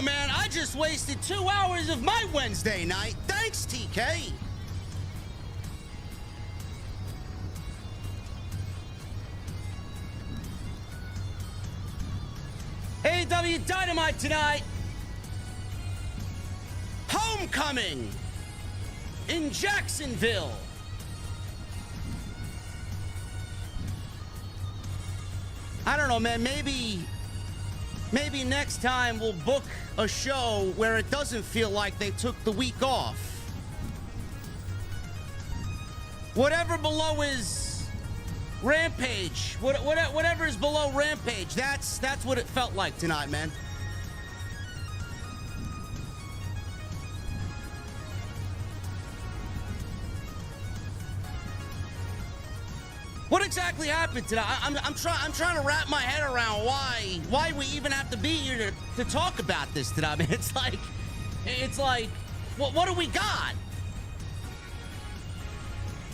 man. I just wasted 2 hours of my Wednesday night. Thanks, TK. AEW Dynamite tonight. Homecoming in Jacksonville. I don't know, man. Maybe next time we'll book a show where it doesn't feel like they took the week off. Whatever below is Rampage. Whatever is below Rampage. That's what it felt like tonight, man. What exactly happened tonight? I'm trying to wrap my head around why we even have to be here to talk about this tonight. I mean, it's like, what do we got?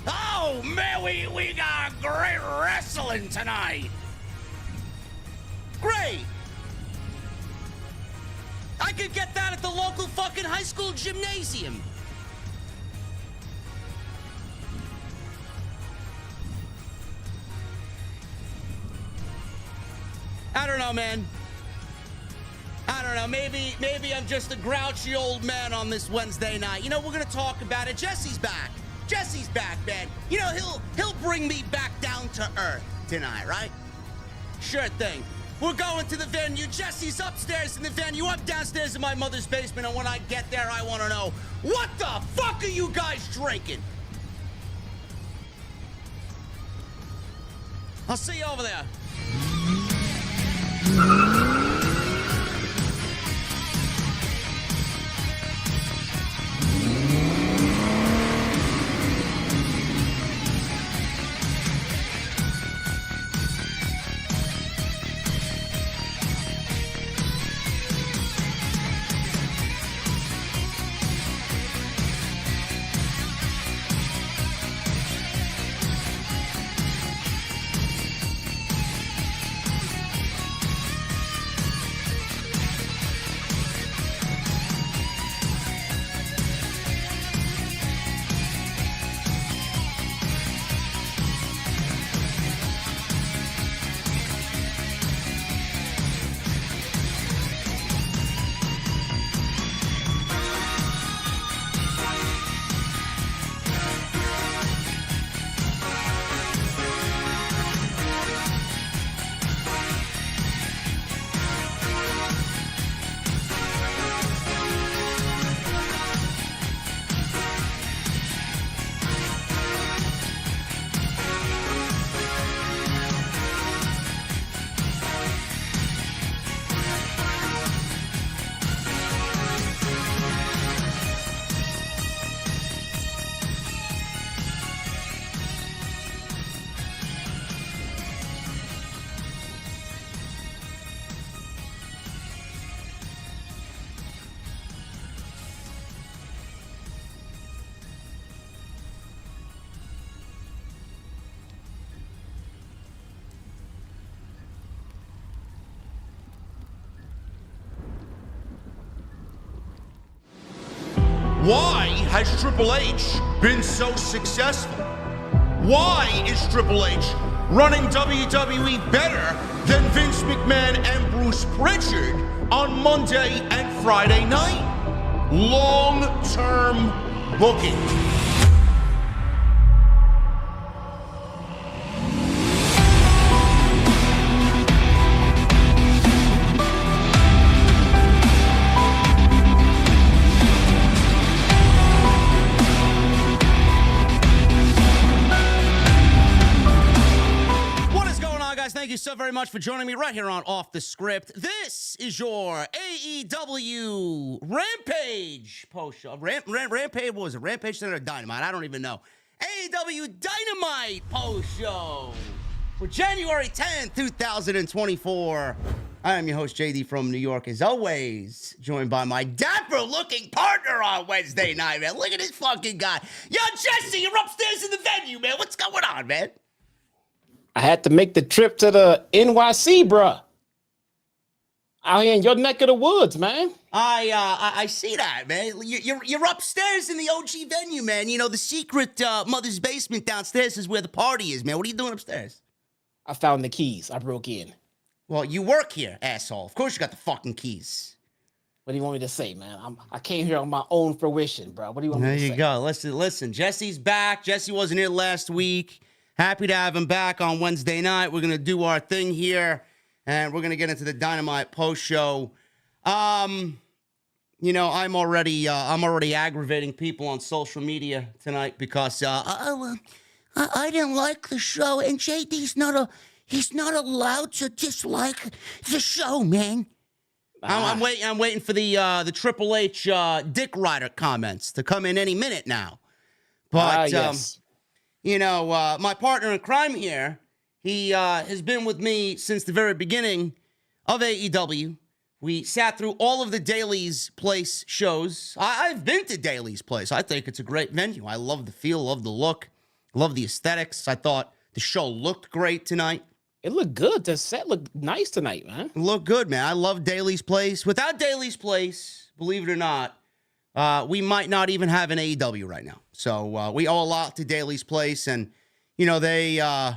Oh man, we got great wrestling tonight. Great. I could get that at the local fucking high school gymnasium. I don't know, man. I don't know. Maybe I'm just a grouchy old man on this Wednesday night. You know, we're gonna talk about it. Jesse's back. Jesse's back, man. You know, he'll bring me back down to earth tonight, right? Sure thing. We're going to the venue. Jesse's upstairs in the venue. I'm downstairs in my mother's basement, and when I get there, I want to know, what the fuck are you guys drinking? I'll see you over there. Why has Triple H been so successful? Why is Triple H running WWE better than Vince McMahon and Bruce Pritchard on Monday and Friday night? Long-term booking. Thank you so very much for joining me right here on Off the Script. This is your AEW Rampage post show. Rampage, what was it? Rampage Center or Dynamite? I don't even know. AEW Dynamite post show for January 10th, 2024. I am your host, JD from New York, as always, joined by my dapper-looking partner on Wednesday night, man. Look at this fucking guy. Yo, Jesse, you're upstairs in the venue, man. What's going on, man? I had to make the trip to the NYC, bruh. Out here in your neck of the woods, man. I see that, man. You're upstairs in the OG venue, man. You know, the secret mother's basement downstairs is where the party is, man. What are you doing upstairs? I found the keys. I broke in. Well, you work here, asshole. Of course you got the fucking keys. What do you want me to say, man? I came here on my own fruition, bro. What do you want me to say? There you go. Listen. Jesse's back. Jesse wasn't here last week. Happy to have him back on Wednesday night. We're going to do our thing here, and we're going to get into the Dynamite post show. You know, I'm already aggravating people on social media tonight because I didn't like the show, and JD's he's not allowed to dislike the show, man. I'm waiting for the Triple H Dick Rider comments to come in any minute now. But yes. you know, my partner in crime here, he has been with me since the very beginning of AEW. We sat through all of the Daily's Place shows. I've been to Daily's Place. I think it's a great venue. I love the feel, love the look, love the aesthetics. I thought the show looked great tonight. It looked good. The set looked nice tonight, man. It looked good, man. I love Daily's Place. Without Daily's Place, believe it or not, we might not even have an AEW right now. So we owe a lot to Daily's Place. And, you know, they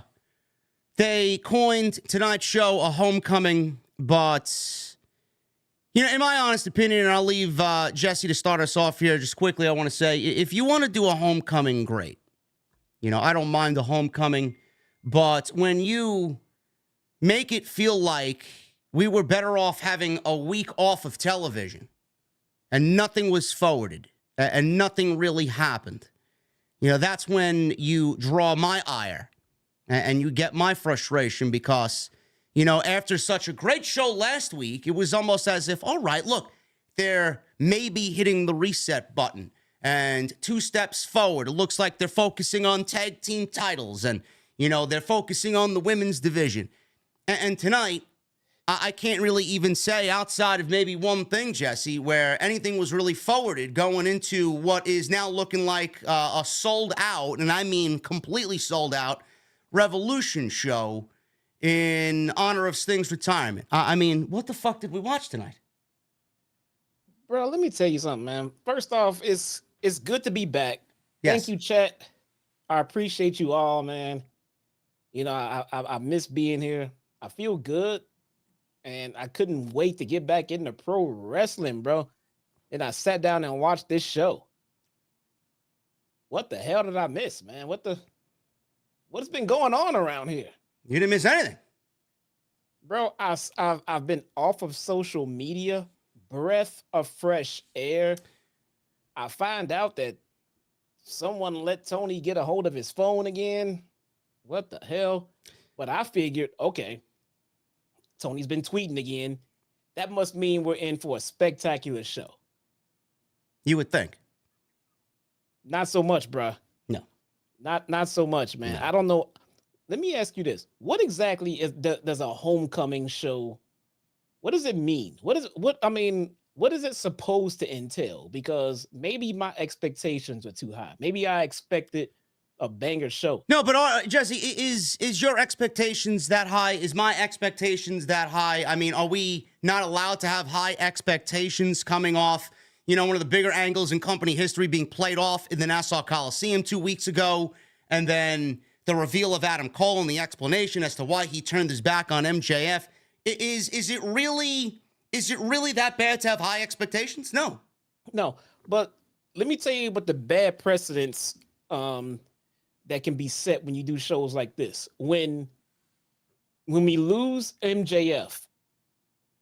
coined tonight's show a homecoming, but... You know, in my honest opinion, and I'll leave Jesse to start us off here just quickly, I want to say, if you want to do a homecoming, great. You know, I don't mind the homecoming, but when you make it feel like we were better off having a week off of television and nothing was forwarded and nothing really happened, you know, that's when you draw my ire and you get my frustration because... You know, after such a great show last week, it was almost as if, all right, look, they're maybe hitting the reset button and 2 steps forward. It looks like they're focusing on tag team titles and, you know, they're focusing on the women's division. And tonight, I can't really even say outside of maybe one thing, Jesse, where anything was really forwarded going into what is now looking like a sold out, and I mean completely sold out, Revolution show in honor of Sting's retirement. I mean, what the fuck did we watch tonight? Bro, let me tell you something, man. First off, it's good to be back. Yes. Thank you, chat. I appreciate you all, man. You know, I miss being here. I feel good, and I couldn't wait to get back into pro wrestling, bro. And I sat down and watched this show. What the hell did I miss, man? What's been going on around here? You didn't miss anything. Bro, I've been off of social media, breath of fresh air. I find out that someone let Tony get a hold of his phone again. What the hell? But I figured, okay, Tony's been tweeting again. That must mean we're in for a spectacular show. You would think. Not so much, bro. No. Not so much, man. No. I don't know. Let me ask you this. What exactly does a homecoming show, what does it mean? What is it supposed to entail? Because maybe my expectations were too high. Maybe I expected a banger show. No, but Jesse, is your expectations that high? Is my expectations that high? I mean, are we not allowed to have high expectations coming off, you know, one of the bigger angles in company history being played off in the Nassau Coliseum 2 weeks ago, and then the reveal of Adam Cole and the explanation as to why he turned his back on MJF. Is it really that bad to have high expectations? No. But let me tell you what the bad precedents that can be set when you do shows like this. When we lose MJF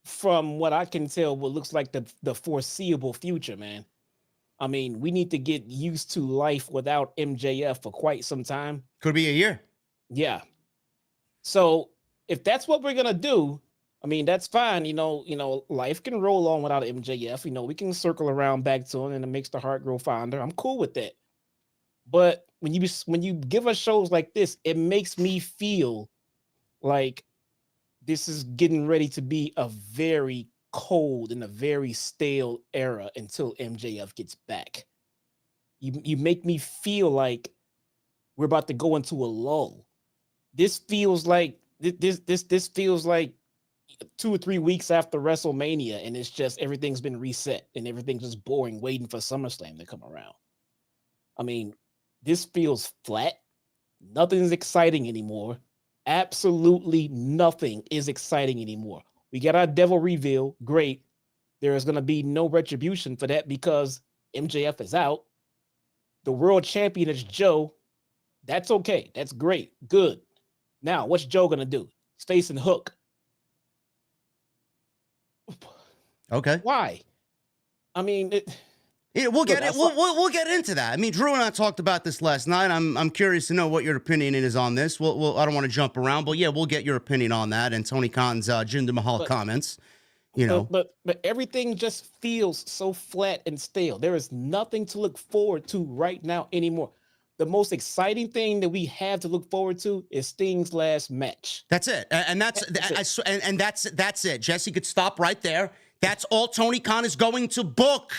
from what I can tell, what looks like the foreseeable future, man. I mean, we need to get used to life without MJF for quite some time. Could be a year. Yeah. So if that's what we're gonna do, I mean, that's fine. You know, life can roll on without MJF. You know, we can circle around back to him, and it makes the heart grow fonder. I'm cool with that. But when you give us shows like this, it makes me feel like this is getting ready to be a very cold and a very stale era until MJF gets back. You make me feel like we're about to go into a lull. This feels like this feels like 2 or 3 weeks after WrestleMania, and it's just everything's been reset and everything's just boring, waiting for SummerSlam to come around. I mean, this feels flat. Nothing's exciting anymore. Absolutely nothing is exciting anymore. We got our devil reveal. Great. There is going to be no retribution for that because MJF is out. The world champion is Joe. That's okay. That's great. Good. Now, what's Joe going to do? He's facing Hook. Okay. Why? I mean, we'll get it. We'll get into that. I mean, Drew and I talked about this last night. I'm curious to know what your opinion is on this. I don't want to jump around, but yeah, we'll get your opinion on that and Tony Khan's Jinder Mahal comments. You know, but everything just feels so flat and stale. There is nothing to look forward to right now anymore. The most exciting thing that we have to look forward to is Sting's last match. That's it, and that's it. Jesse could stop right there. That's all Tony Khan is going to book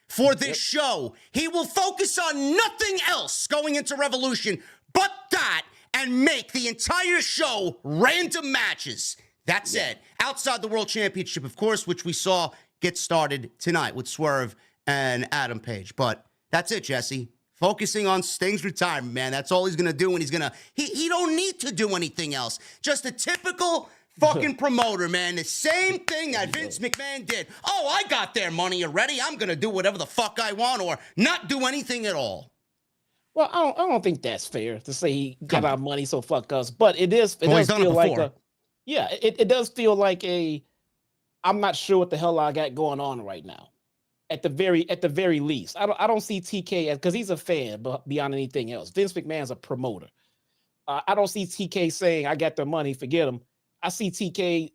for this show. He will focus on nothing else going into Revolution but that and make the entire show random matches. That's it. Outside the World Championship, of course, which we saw get started tonight with Swerve and Adam Page. But that's it, Jesse. Focusing on Sting's retirement, man. That's all he's going to do, and he don't need to do anything else. Just a typical fucking promoter, man. The same thing that Vince McMahon did. Oh, I got their money already. I'm going to do whatever the fuck I want or not do anything at all. Well, I don't think that's fair to say he got our money, so fuck us. But it does feel like it does feel like I'm not sure what the hell I got going on right now. At the very least, I don't see TK as, because he's a fan, but beyond anything else, Vince McMahon's a promoter. I don't see TK saying I got their money, forget him. I see TK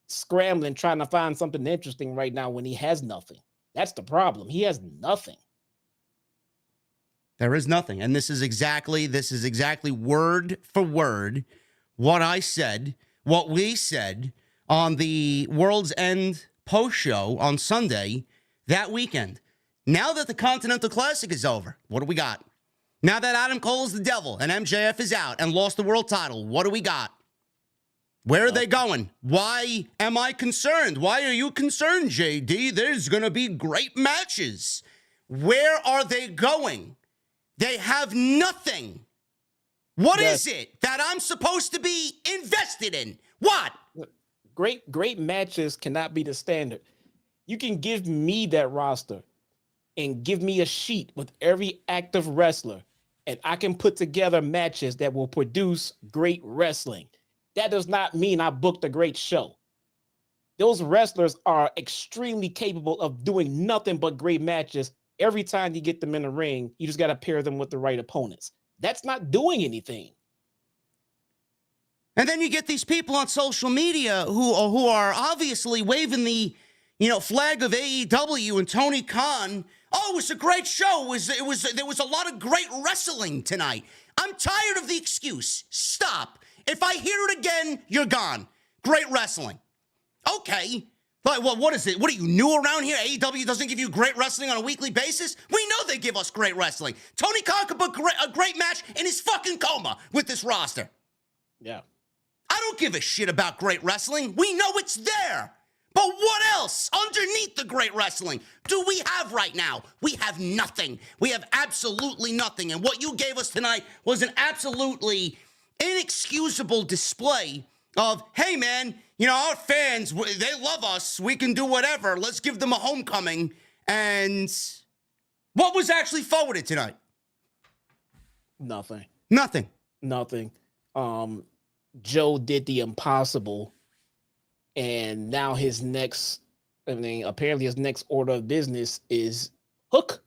scrambling, trying to find something interesting right now when he has nothing. That's the problem. He has nothing. There is nothing, and this is exactly word for word what I said, what we said on the World's End post show on Sunday. That weekend. Now that the Continental Classic is over, what do we got? Now that Adam Cole is the devil and MJF is out and lost the world title, what do we got? Where are they going? Why am I concerned? Why are you concerned, JD? There's going to be great matches. Where are they going? They have nothing. What is it that I'm supposed to be invested in? What? Great matches cannot be the standard. You can give me that roster and give me a sheet with every active wrestler, and I can put together matches that will produce great wrestling. That does not mean I booked a great show. Those wrestlers are extremely capable of doing nothing but great matches. Every time you get them in the ring, you just got to pair them with the right opponents. That's not doing anything. And then you get these people on social media who are obviously waving the flag of AEW and Tony Khan. Oh, it was a great show. There was a lot of great wrestling tonight. I'm tired of the excuse. Stop. If I hear it again, you're gone. Great wrestling. Okay. But what is it? What are you, new around here? AEW doesn't give you great wrestling on a weekly basis? We know they give us great wrestling. Tony Khan could book a great match in his fucking coma with this roster. Yeah. I don't give a shit about great wrestling. We know it's there. But what else underneath the great wrestling do we have right now? We have nothing. We have absolutely nothing. And what you gave us tonight was an absolutely inexcusable display of, hey, man, our fans, they love us. We can do whatever. Let's give them a homecoming. And what was actually forwarded tonight? Nothing. Joe did the impossible. And now apparently his next order of business is Hook.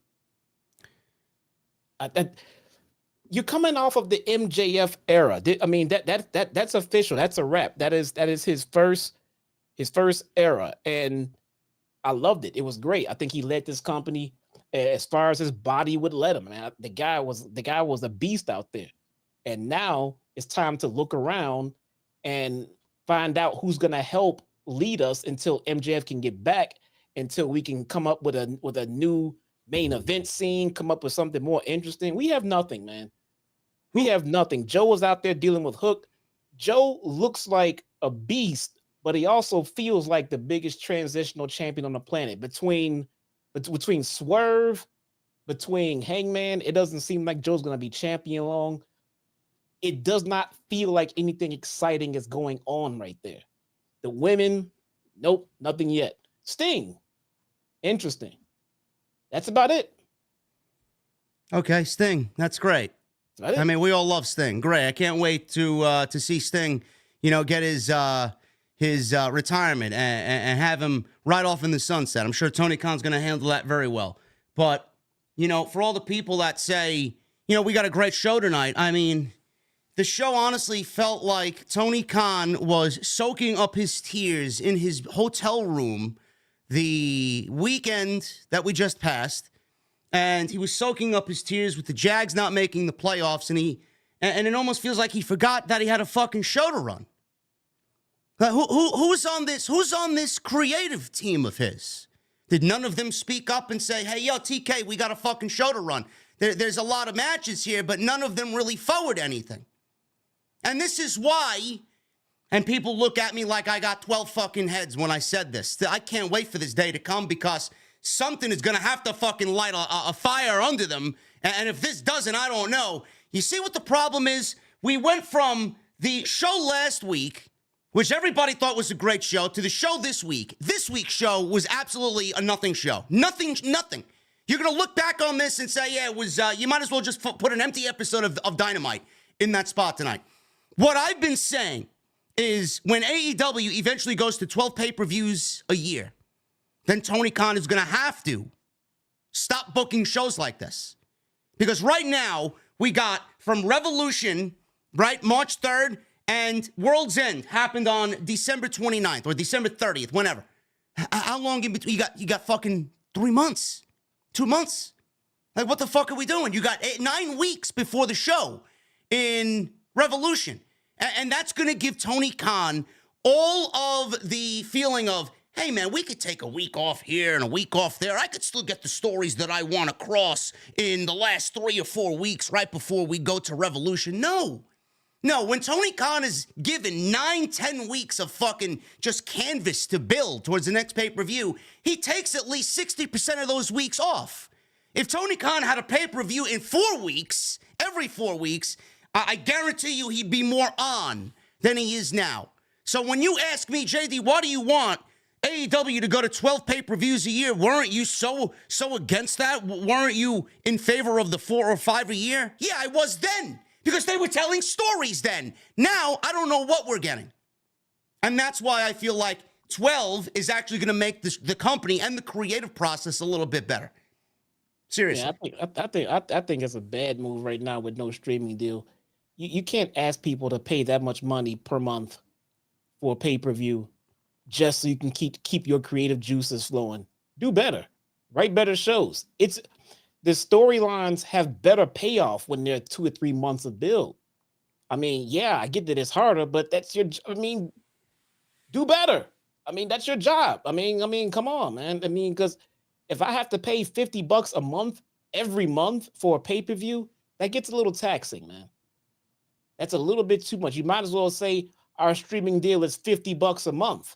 You're coming off of the MJF era. That's official. That's a wrap. That is his first era, and I loved it. It was great. I think he led this company as far as his body would let him. Man, the guy was a beast out there, and now it's time to look around and find out who's going to help lead us until MJF can get back, until we can come up with a new main event scene, come up with something more interesting. We have nothing, man. We have nothing. Joe was out there dealing with Hook. Joe looks like a beast but he also feels like the biggest transitional champion on the planet. Between Swerve, between Hangman, it doesn't seem like Joe's going to be champion long. It does not feel like anything exciting is going on right there. The women, nope, nothing yet. Sting, interesting. That's about it. Okay, Sting, that's great. I mean, we all love Sting. Great. I can't wait to see Sting, get his retirement and have him right off in the sunset. I'm sure Tony Khan's going to handle that very well. But, for all the people that say, we got a great show tonight, I mean, the show honestly felt like Tony Khan was soaking up his tears in his hotel room the weekend that we just passed. And he was soaking up his tears with the Jags not making the playoffs. And it almost feels like he forgot that he had a fucking show to run. Who's on this creative team of his? Did none of them speak up and say, hey, yo, TK, we got a fucking show to run? There's a lot of matches here, but none of them really forward anything. And this is why, and people look at me like I got 12 fucking heads when I said this. I can't wait for this day to come because something is going to have to fucking light a fire under them. And if this doesn't, I don't know. You see what the problem is? We went from the show last week, which everybody thought was a great show, to the show this week. This week's show was absolutely a nothing show. Nothing. You're going to look back on this and say, yeah, it was, you might as well just put an empty episode of Dynamite in that spot tonight. What I've been saying is when AEW eventually goes to 12 pay-per-views a year, then Tony Khan is going to have to stop booking shows like this. Because right now, we got from Revolution, right, March 3rd, and World's End happened on December 29th or December 30th, whenever. How long in between? You got fucking 3 months, 2 months. Like, what the fuck are we doing? You got 9 weeks before the show in Revolution. And that's going to give Tony Khan all of the feeling of, hey, man, we could take a week off here and a week off there. I could still get the stories that I want to cross in the last 3 or 4 weeks right before we go to Revolution. No, when Tony Khan is given 9-10 weeks of fucking just canvas to build towards the next pay-per-view, he takes at least 60% of those weeks off. If Tony Khan had a pay-per-view in 4 weeks, every 4 weeks, I guarantee you he'd be more on than he is now. So when you ask me, JD, why do you want AEW to go to 12 pay-per-views a year? Weren't you so against that? Weren't you in favor of the 4 or 5 a year? Yeah, I was then, because they were telling stories then. Now, I don't know what we're getting. And that's why I feel like 12 is actually going to make the company and the creative process a little bit better. Seriously. Yeah, I think it's a bad move right now with no streaming deal. You can't ask people to pay that much money per month for a pay-per-view just so you can keep your creative juices flowing. Do better. Write better shows. The storylines have better payoff when they're 2 or 3 months of build. I mean, yeah, I get that it's harder, but do better. I mean, that's your job. I mean, come on, man. I mean, because if I have to pay $50 a month every month for a pay-per-view, that gets a little taxing, man. That's a little bit too much. You might as well say our streaming deal is $50 a month.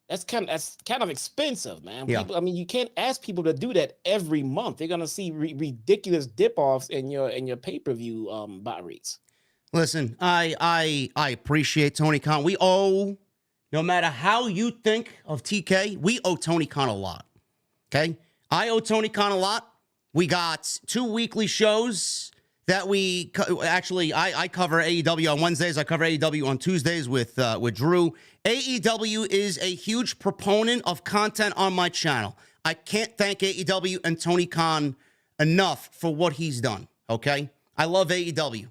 That's kind of expensive, man. Yeah. People, I mean, you can't ask people to do that every month. They're gonna see ridiculous dip-offs in your pay-per-view buy rates. Listen, I appreciate Tony Khan. We owe, no matter how you think of TK, we owe Tony Khan a lot. Okay? I owe Tony Khan a lot. We got 2 weekly shows that I cover AEW on Wednesdays. I cover AEW on Tuesdays with Drew. AEW is a huge proponent of content on my channel. I can't thank AEW and Tony Khan enough for what he's done, okay? I love AEW.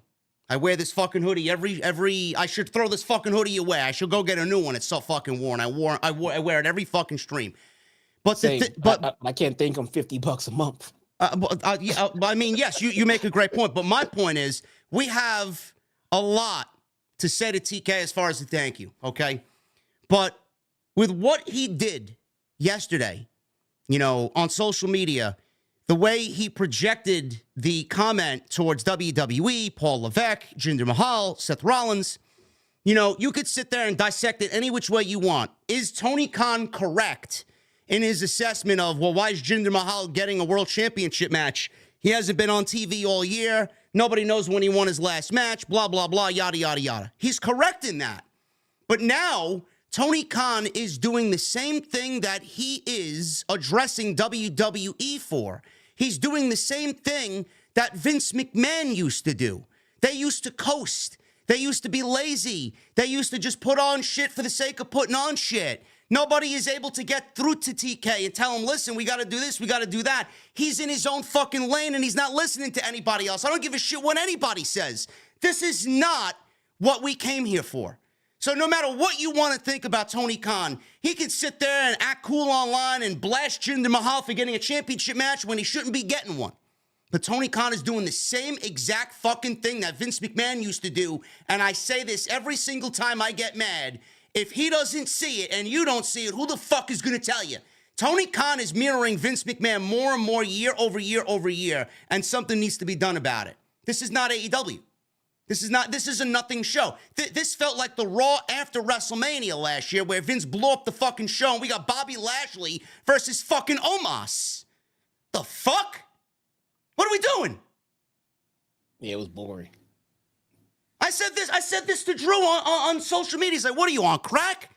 I wear this fucking hoodie every I should throw this fucking hoodie away. I should go get a new one. It's so fucking worn. I wear it every fucking stream. But I can't thank him $50 a month. I mean, yes, you make a great point. But my point is, we have a lot to say to TK as far as a thank you, okay? But with what he did yesterday, on social media, the way he projected the comment towards WWE, Paul Levesque, Jinder Mahal, Seth Rollins, You know, you could sit there and dissect it any which way you want. Is Tony Khan correct in his assessment of, well, why is Jinder Mahal getting a world championship match? He hasn't been on TV all year. Nobody knows when he won his last match, blah, blah, blah, yada, yada, yada. He's correct in that. But now Tony Khan is doing the same thing that he is addressing WWE for. He's doing the same thing that Vince McMahon used to do. They used to coast. They used to be lazy. They used to just put on shit for the sake of putting on shit. Nobody is able to get through to TK and tell him, listen, we got to do this, we got to do that. He's in his own fucking lane and he's not listening to anybody else. I don't give a shit what anybody says. This is not what we came here for. So no matter what you want to think about Tony Khan, he can sit there and act cool online and blast Jinder Mahal for getting a championship match when he shouldn't be getting one. But Tony Khan is doing the same exact fucking thing that Vince McMahon used to do. And I say this every single time I get mad. If he doesn't see it and you don't see it, who the fuck is going to tell you? Tony Khan is mirroring Vince McMahon more and more year over year over year, and something needs to be done about it. This is not AEW. This is a nothing show. This felt like the Raw after WrestleMania last year where Vince blew up the fucking show and we got Bobby Lashley versus fucking Omos. The fuck? What are we doing? Yeah, it was boring. I said this to Drew on social media. He's like, what are you, on crack?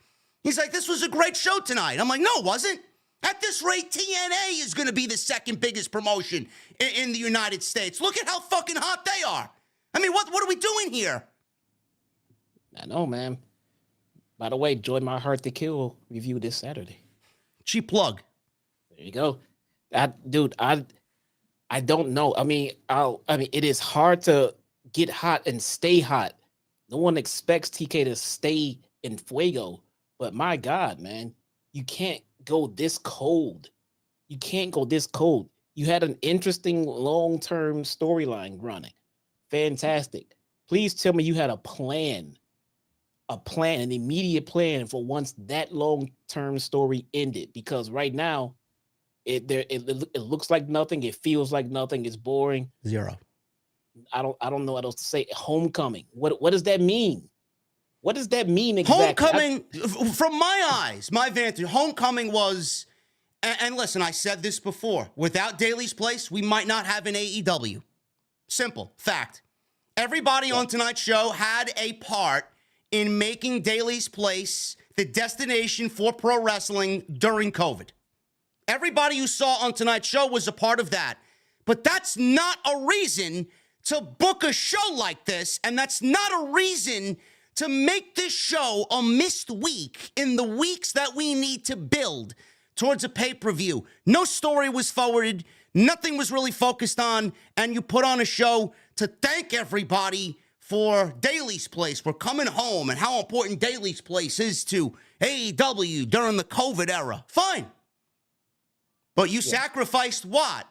He's like, this was a great show tonight. I'm like, no, it wasn't. At this rate, TNA is going to be the second biggest promotion in the United States. Look at how fucking hot they are. I mean, what are we doing here? I know, man. By the way, Join My Heart to Kill review this Saturday. Cheap plug. There you go. I don't know. I mean, it is hard to get hot and stay hot. No one expects TK to stay in fuego, but my God, man, you can't go this cold. You can't go this cold. You had an interesting long-term storyline running. Fantastic. Please tell me you had a plan, an immediate plan for once that long-term story ended, because right now it looks like nothing. It feels like nothing. It's boring. Zero. I don't know what else to say. Homecoming. What does that mean? What does that mean exactly? Homecoming, from my eyes, my vantage, Homecoming was, and listen, I said this before, without Daly's Place, we might not have an AEW. Simple fact. Everybody on tonight's show had a part in making Daly's Place the destination for pro wrestling during COVID. Everybody you saw on tonight's show was a part of that. But that's not a reason to book a show like this, and that's not a reason to make this show a missed week in the weeks that we need to build towards a pay-per-view. No story was forwarded, nothing was really focused on, and you put on a show to thank everybody for Daly's Place, for coming home, and how important Daly's Place is to AEW during the COVID era. Fine. But you sacrificed what?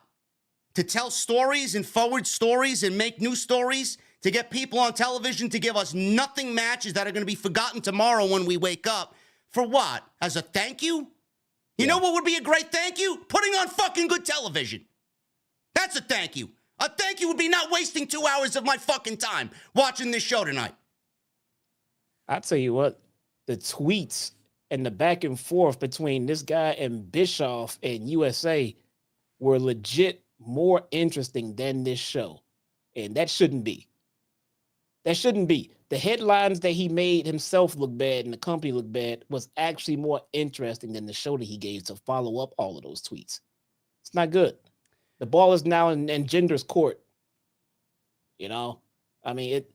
To tell stories and forward stories and make new stories, to get people on television to give us nothing matches that are going to be forgotten tomorrow when we wake up. For what? As a thank you? You know what would be a great thank you? Putting on fucking good television. That's a thank you. A thank you would be not wasting 2 hours of my fucking time watching this show tonight. I'll tell you what, the tweets and the back and forth between this guy and Bischoff and USA were legit more interesting than this show. And that shouldn't be. That shouldn't be. The headlines that he made himself look bad and the company look bad was actually more interesting than the show that he gave to follow up all of those tweets. It's not good. The ball is now in Jinder's court. You know, I mean, it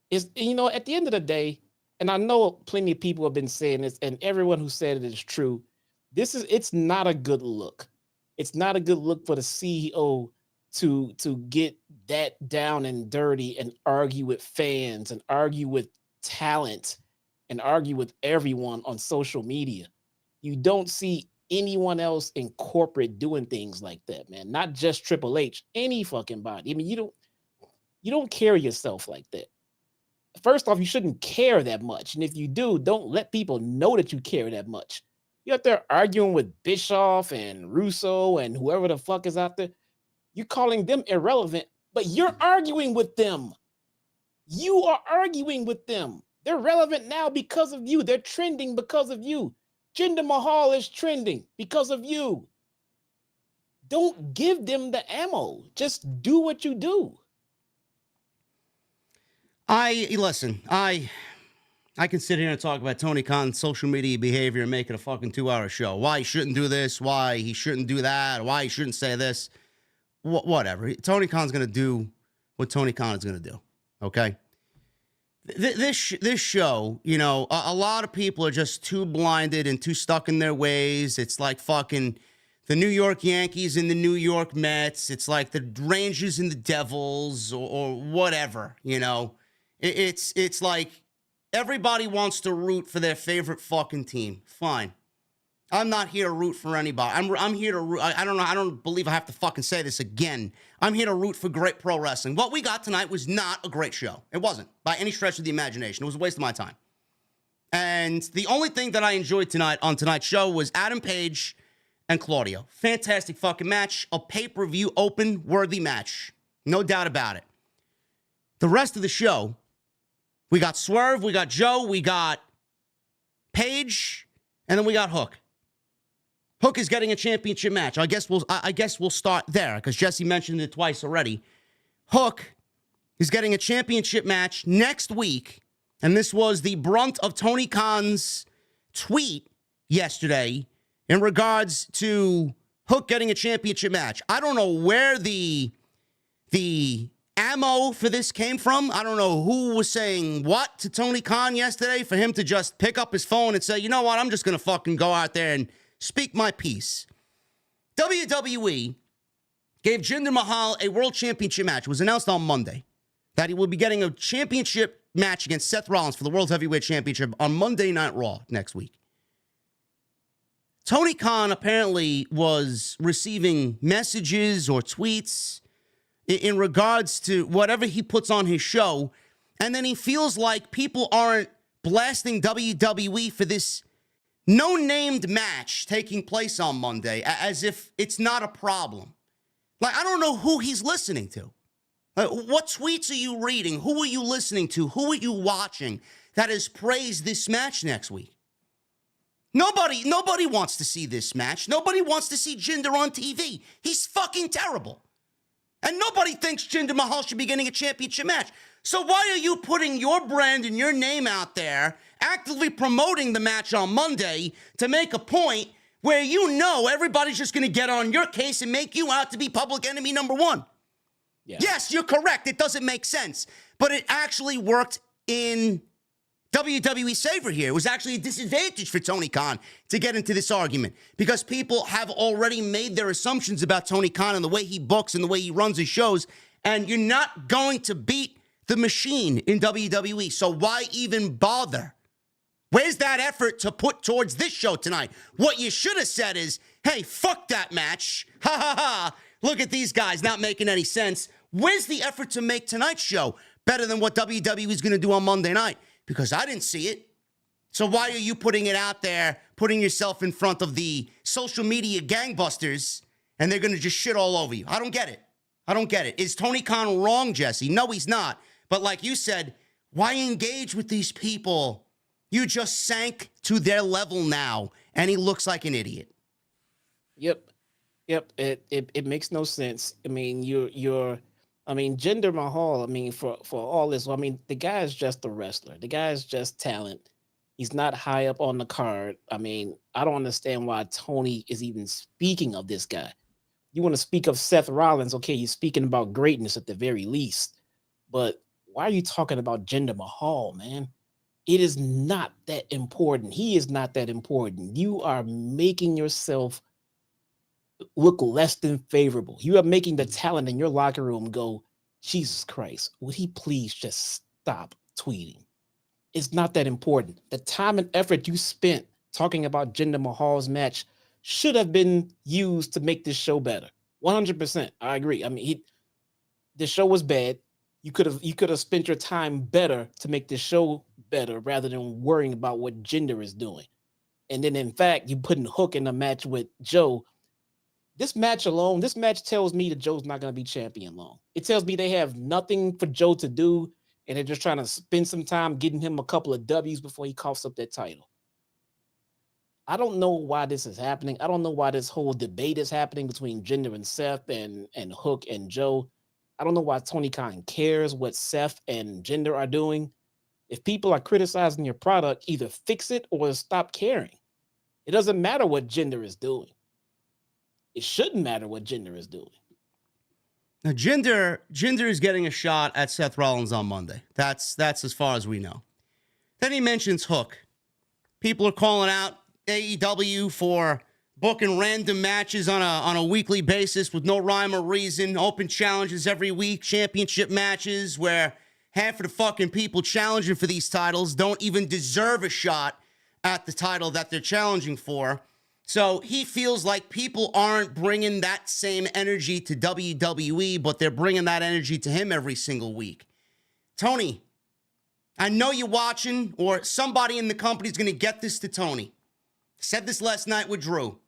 is, you know, at the end of the day, and I know plenty of people have been saying this, and everyone who said it is true. It's not a good look. It's not a good look for the CEO to get that down and dirty and argue with fans and argue with talent and argue with everyone on social media. You don't see anyone else in corporate doing things like that, man. Not just Triple H, any fucking body. I mean, you don't carry yourself like that. First off, you shouldn't care that much. And if you do, don't let people know that you care that much. You're out there arguing with Bischoff and Russo and whoever the fuck is out there. You're calling them irrelevant, but you're arguing with them. You are arguing with them. They're relevant now because of you. They're trending because of you. Jinder Mahal is trending because of you. Don't give them the ammo. Just do what you do. Listen, I can sit here and talk about Tony Khan's social media behavior and make it a fucking 2-hour show. Why he shouldn't do this, why he shouldn't do that, why he shouldn't say this. Whatever. Tony Khan's going to do what Tony Khan is going to do, okay? This show, you know, a lot of people are just too blinded and too stuck in their ways. It's like fucking the New York Yankees and the New York Mets. It's like the Rangers and the Devils or whatever, you know. It's like everybody wants to root for their favorite fucking team. Fine. I'm not here to root for anybody. I'm here to root. I don't know. I don't believe I have to fucking say this again. I'm here to root for great pro wrestling. What we got tonight was not a great show. It wasn't by any stretch of the imagination. It was a waste of my time. And the only thing that I enjoyed tonight on tonight's show was Adam Page and Claudio. Fantastic fucking match. A pay-per-view open worthy match. No doubt about it. The rest of the show, we got Swerve, we got Joe, we got Page, and then we got Hook. Hook is getting a championship match. I guess we'll start there because Jesse mentioned it twice already. Hook is getting a championship match next week, and this was the brunt of Tony Khan's tweet yesterday in regards to Hook getting a championship match. I don't know where the ammo for this came from. I don't know who was saying what to Tony Khan yesterday for him to just pick up his phone and say, you know what, I'm just going to fucking go out there and speak my piece. WWE gave Jinder Mahal a world championship match. It was announced on Monday that he will be getting a championship match against Seth Rollins for the World Heavyweight Championship on Monday Night Raw next week. Tony Khan apparently was receiving messages or tweets in regards to whatever he puts on his show, and then he feels like people aren't blasting WWE for this no-named match taking place on Monday, as if it's not a problem. Like, I don't know who he's listening to. What tweets are you reading? Who are you listening to? Who are you watching that has praised this match next week? Nobody wants to see this match. Nobody wants to see Jinder on TV. He's fucking terrible. And nobody thinks Jinder Mahal should be getting a championship match. So why are you putting your brand and your name out there, actively promoting the match on Monday to make a point where you know everybody's just going to get on your case and make you out to be public enemy number one? Yeah. Yes, you're correct. It doesn't make sense. But it actually worked in WWE's favor here. It was actually a disadvantage for Tony Khan to get into this argument because people have already made their assumptions about Tony Khan and the way he books and the way he runs his shows, and you're not going to beat the machine in WWE, so why even bother? Where's that effort to put towards this show tonight? What you should have said is, hey, fuck that match. Ha ha ha. Look at these guys not making any sense. Where's the effort to make tonight's show better than what WWE is going to do on Monday night? Because I didn't see it. So why are you putting it out there, putting yourself in front of the social media gangbusters, and they're going to just shit all over you? I don't get it. I don't get it. Is Tony Khan wrong, Jesse? No, he's not. But like you said, why engage with these people? You just sank to their level now, and he looks like an idiot. Yep. It makes no sense. I mean, Jinder Mahal, I mean, for all this, I mean, the guy is just a wrestler. The guy is just talent. He's not high up on the card. I mean, I don't understand why Tony is even speaking of this guy. You want to speak of Seth Rollins, okay, you're speaking about greatness at the very least. But why are you talking about Jinder Mahal, man? It is not that important. He is not that important. You are making yourself look less than favorable. You are making the talent in your locker room go, Jesus Christ, would he please just stop tweeting? It's not that important. The time and effort you spent talking about Jinder Mahal's match should have been used to make this show better. 100%. I agree. I mean, the show was bad. You could have spent your time better to make this show better rather than worrying about what Jinder is doing. And then, in fact, you putting Hook in a match with Joe. This match tells me that Joe's not going to be champion long. It tells me they have nothing for Joe to do, and they're just trying to spend some time getting him a couple of W's before he coughs up that title. I don't know why this is happening. I don't know why this whole debate is happening between Jinder and Seth and Hook and Joe. I don't know why Tony Khan cares what Seth and Jinder are doing. If people are criticizing your product, either fix it or stop caring. It doesn't matter what Jinder is doing. It shouldn't matter what Jinder is doing. Now, Jinder is getting a shot at Seth Rollins on Monday. That's as far as we know. Then he mentions Hook. People are calling out AEW for booking random matches on a weekly basis with no rhyme or reason, open challenges every week, championship matches where half of the fucking people challenging for these titles don't even deserve a shot at the title that they're challenging for. So he feels like people aren't bringing that same energy to WWE, but they're bringing that energy to him every single week. Tony, I know you're watching, or somebody in the company is going to get this to Tony. Said this last night with Drew.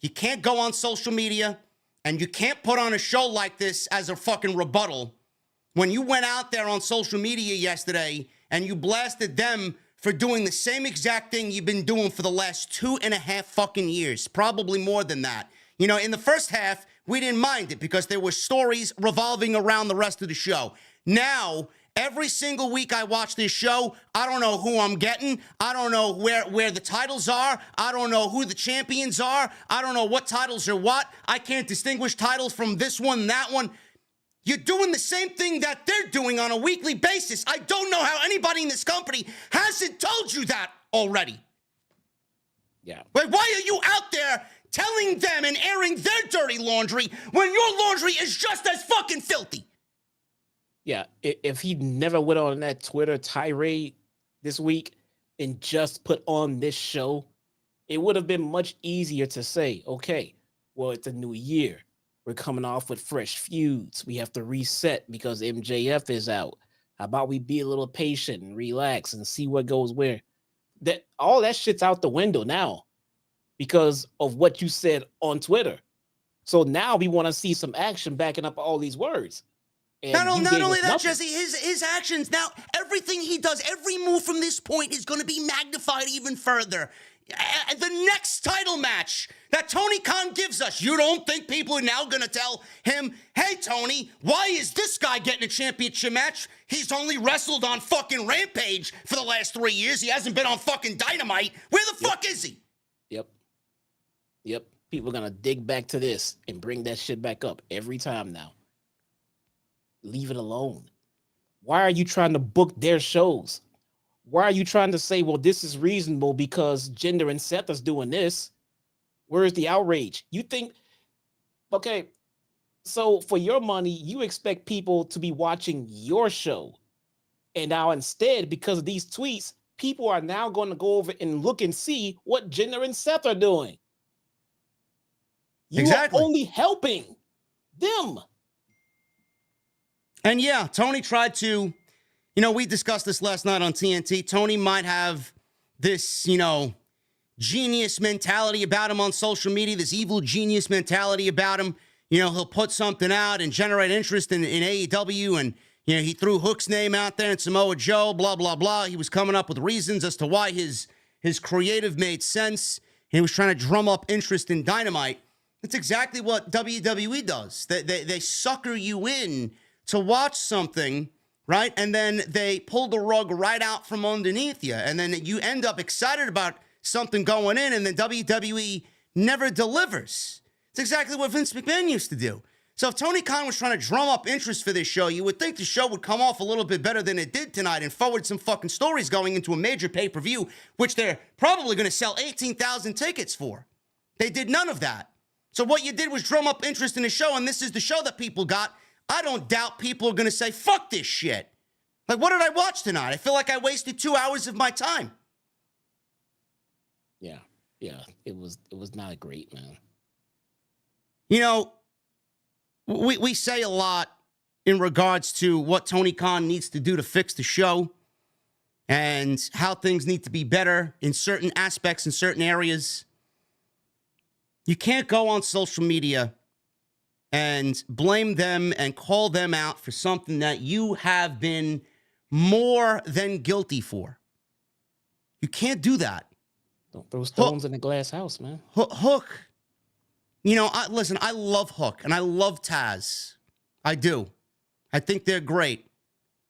You can't go on social media and you can't put on a show like this as a fucking rebuttal when you went out there on social media yesterday and you blasted them for doing the same exact thing you've been doing for the last 2.5 fucking years, probably more than that. You know, in the first half, we didn't mind it because there were stories revolving around the rest of the show. Now, every single week I watch this show, I don't know who I'm getting. I don't know where the titles are. I don't know who the champions are. I don't know what titles are what. I can't distinguish titles from this one and that one. You're doing the same thing that they're doing on a weekly basis. I don't know how anybody in this company hasn't told you that already. Yeah. Why are you out there telling them and airing their dirty laundry when your laundry is just as fucking filthy? Yeah, if he never went on that Twitter tirade this week and just put on this show, it would have been much easier to say, okay, well, it's a new year. We're coming off with fresh feuds. We have to reset because MJF is out. How about we be a little patient and relax and see what goes where? That all that shit's out the window now because of what you said on Twitter. So now we want to see some action backing up all these words. Not only that, Jesse, his actions, now everything he does, every move from this point is going to be magnified even further. The next title match that Tony Khan gives us, you don't think people are now going to tell him, hey, Tony, why is this guy getting a championship match? He's only wrestled on fucking Rampage for the last 3 years. He hasn't been on fucking Dynamite. Where the fuck is he? Yep. People are going to dig back to this and bring that shit back up every time now. Leave it alone. Why are you trying to book their shows? Why are you trying to say, well, this is reasonable because Jinder and Seth is doing this? Where is the outrage? You think, okay, so for your money, you expect people to be watching your show. And now instead, because of these tweets, people are now going to go over and look and see what Jinder and Seth are doing. You are only helping them. And yeah, Tony tried to, we discussed this last night on TNT. Tony might have this, genius mentality about him on social media, this evil genius mentality about him. He'll put something out and generate interest in AEW. And, he threw Hook's name out there and Samoa Joe, blah, blah, blah. He was coming up with reasons as to why his creative made sense. He was trying to drum up interest in Dynamite. That's exactly what WWE does. They sucker you in to watch something, right? And then they pull the rug right out from underneath you. And then you end up excited about something going in, and then WWE never delivers. It's exactly what Vince McMahon used to do. So if Tony Khan was trying to drum up interest for this show, you would think the show would come off a little bit better than it did tonight and forward some fucking stories going into a major pay-per-view, which they're probably going to sell 18,000 tickets for. They did none of that. So what you did was drum up interest in the show, and this is the show that people got. I don't doubt people are going to say, fuck this shit. Like, what did I watch tonight? I feel like I wasted 2 hours of my time. Yeah. It was not great, man. We say a lot in regards to what Tony Khan needs to do to fix the show and how things need to be better in certain aspects, in certain areas. You can't go on social media and blame them and call them out for something that you have been more than guilty for. You can't do that. Don't throw stones in the glass house, man. Hook. You know, listen, I love Hook and I love Taz. I do. I think they're great.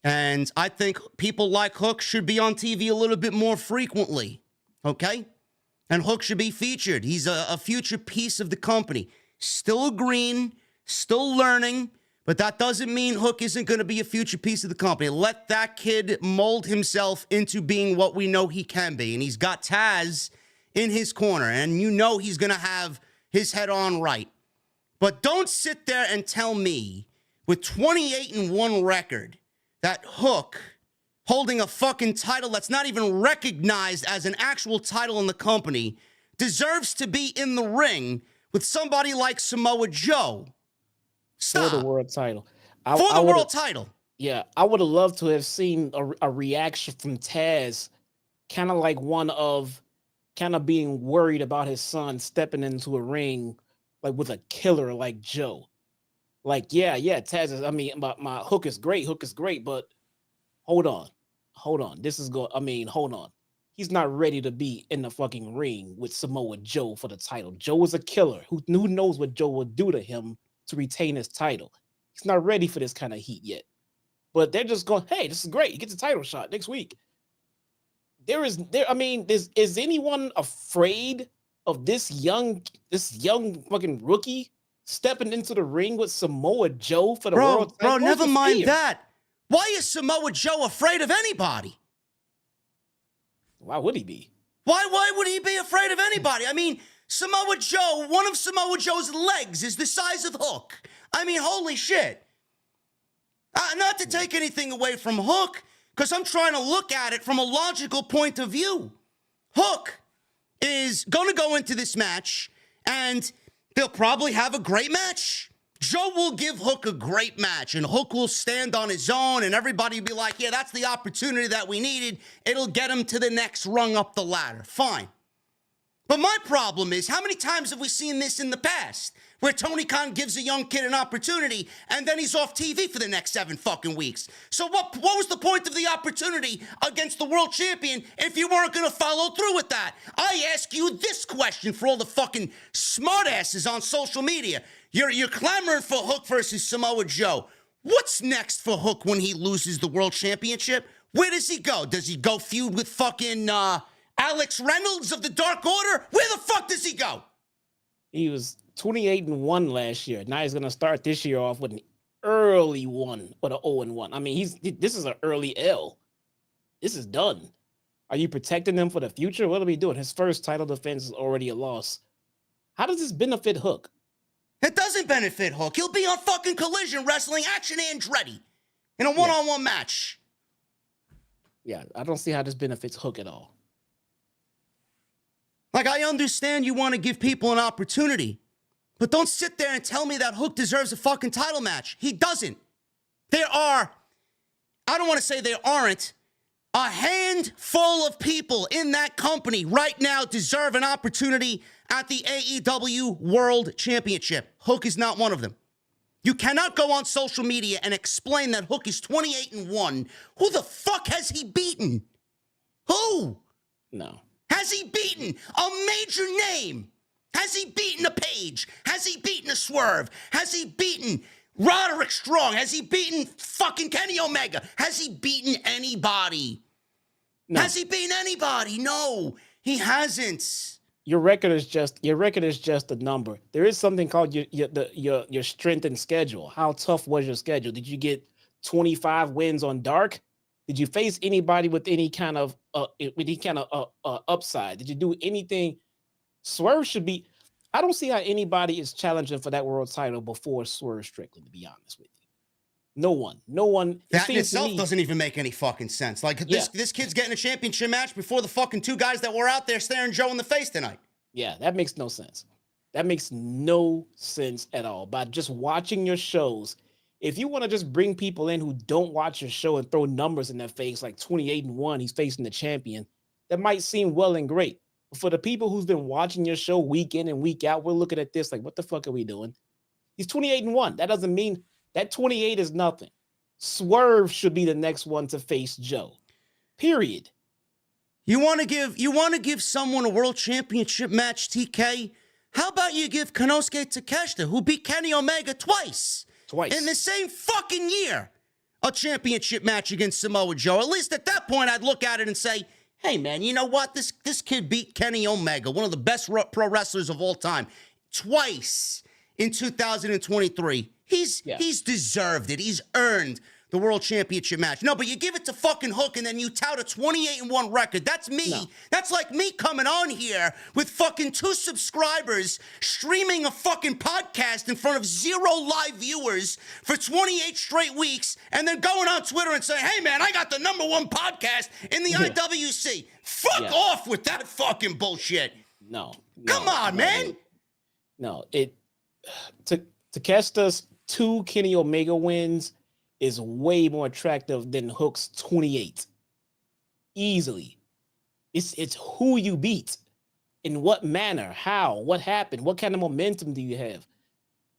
And I think people like Hook should be on TV a little bit more frequently. Okay? And Hook should be featured. He's a future piece of the company. Still green, still learning, but that doesn't mean Hook isn't going to be a future piece of the company. Let that kid mold himself into being what we know he can be. And he's got Taz in his corner, and you know he's going to have his head on right. But don't sit there and tell me with 28-1 record that Hook, holding a fucking title that's not even recognized as an actual title in the company, deserves to be in the ring with somebody like Samoa Joe. Stop. For the world title. For the world title. Yeah, I would have loved to have seen a reaction from Taz, kind of like one of kind of being worried about his son stepping into a ring like with a killer like Joe. Like, yeah, Taz is, I mean, my Hook is great, but hold on. Hold on. He's not ready to be in the fucking ring with Samoa Joe for the title. Joe is a killer. Who knows what Joe will do to him to retain his title? He's not ready for this kind of heat yet. But they're just going, hey, this is great. He gets a title shot next week. Is anyone afraid of this young fucking rookie stepping into the ring with Samoa Joe for the world title? Bro, never mind that. Why is Samoa Joe afraid of anybody? Why would he be? Why would he be afraid of anybody? I mean, Samoa Joe, one of Samoa Joe's legs is the size of Hook. I mean, holy shit. Not to take anything away from Hook, because I'm trying to look at it from a logical point of view. Hook is going to go into this match, and they'll probably have a great match. Joe will give Hook a great match, and Hook will stand on his own, and everybody will be like, yeah, that's the opportunity that we needed. It'll get him to the next rung up the ladder. Fine. But my problem is, how many times have we seen this in the past? Where Tony Khan gives a young kid an opportunity, and then he's off TV for the next 7 fucking weeks. So what was the point of the opportunity against the world champion if you weren't going to follow through with that? I ask you this question for all the fucking smartasses on social media. You're clamoring for Hook versus Samoa Joe. What's next for Hook when he loses the world championship? Where does he go? Does he go feud with fucking Alex Reynolds of the Dark Order? Where the fuck does he go? He was 28-1 last year. Now he's going to start this year off with an early one, or an 0-1. I mean, this is an early L. This is done. Are you protecting him for the future? What are we doing? His first title defense is already a loss. How does this benefit Hook? It doesn't benefit Hook. He'll be on fucking Collision Wrestling Action Andretti in a one-on-one match. Yeah, I don't see how this benefits Hook at all. Like, I understand you want to give people an opportunity, but don't sit there and tell me that Hook deserves a fucking title match. He doesn't. There are, I don't want to say there aren't, a handful of people in that company right now deserve an opportunity at the AEW World Championship. Hook is not one of them. You cannot go on social media and explain that Hook is 28-1. Who the fuck has he beaten? Who? No. Has he beaten a major name? Has he beaten a Page? Has he beaten a Swerve? Has he beaten Roderick Strong? Has he beaten fucking Kenny Omega? Has he beaten anybody? No. Has he beaten anybody? No, he hasn't. Your record is just a number. There is something called your strength and schedule. How tough was your schedule? Did you get 25 wins on Dark? Did you face anybody with any kind of upside? Did you do anything? Swerve should be. I don't see how anybody is challenging for that world title before Swerve Strickland, to be honest with you. No one. That in itself doesn't even make any fucking sense. Like, this kid's getting a championship match before the fucking 2 guys that were out there staring Joe in the face tonight. Yeah, that makes no sense. That makes no sense at all. By just watching your shows, if you want to just bring people in who don't watch your show and throw numbers in their face, like 28-1, he's facing the champion, that might seem well and great. But for the people who's been watching your show week in and week out, we're looking at this like, what the fuck are we doing? He's 28-1. That doesn't mean that 28 is nothing. Swerve should be the next one to face Joe. Period. You want to give someone a world championship match, TK? How about you give Konosuke Takeshita, who beat Kenny Omega twice in the same fucking year, a championship match against Samoa Joe? At least at that point, I'd look at it and say, hey, man, you know what? This kid beat Kenny Omega, one of the best pro wrestlers of all time, twice in 2023. He's deserved it. He's earned the world championship match. No, but you give it to fucking Hook and then you tout a 28-1 record. That's me. No. That's like me coming on here with fucking 2 subscribers, streaming a fucking podcast in front of 0 live viewers for 28 straight weeks, and then going on Twitter and saying, hey, man, I got the number 1 podcast in the IWC. Fuck off with that fucking bullshit. No. Come on, man. No, Takeshita's 2 Kenny Omega wins is way more attractive than Hook's 28. Easily. It's who you beat. In what manner? How? What happened? What kind of momentum do you have?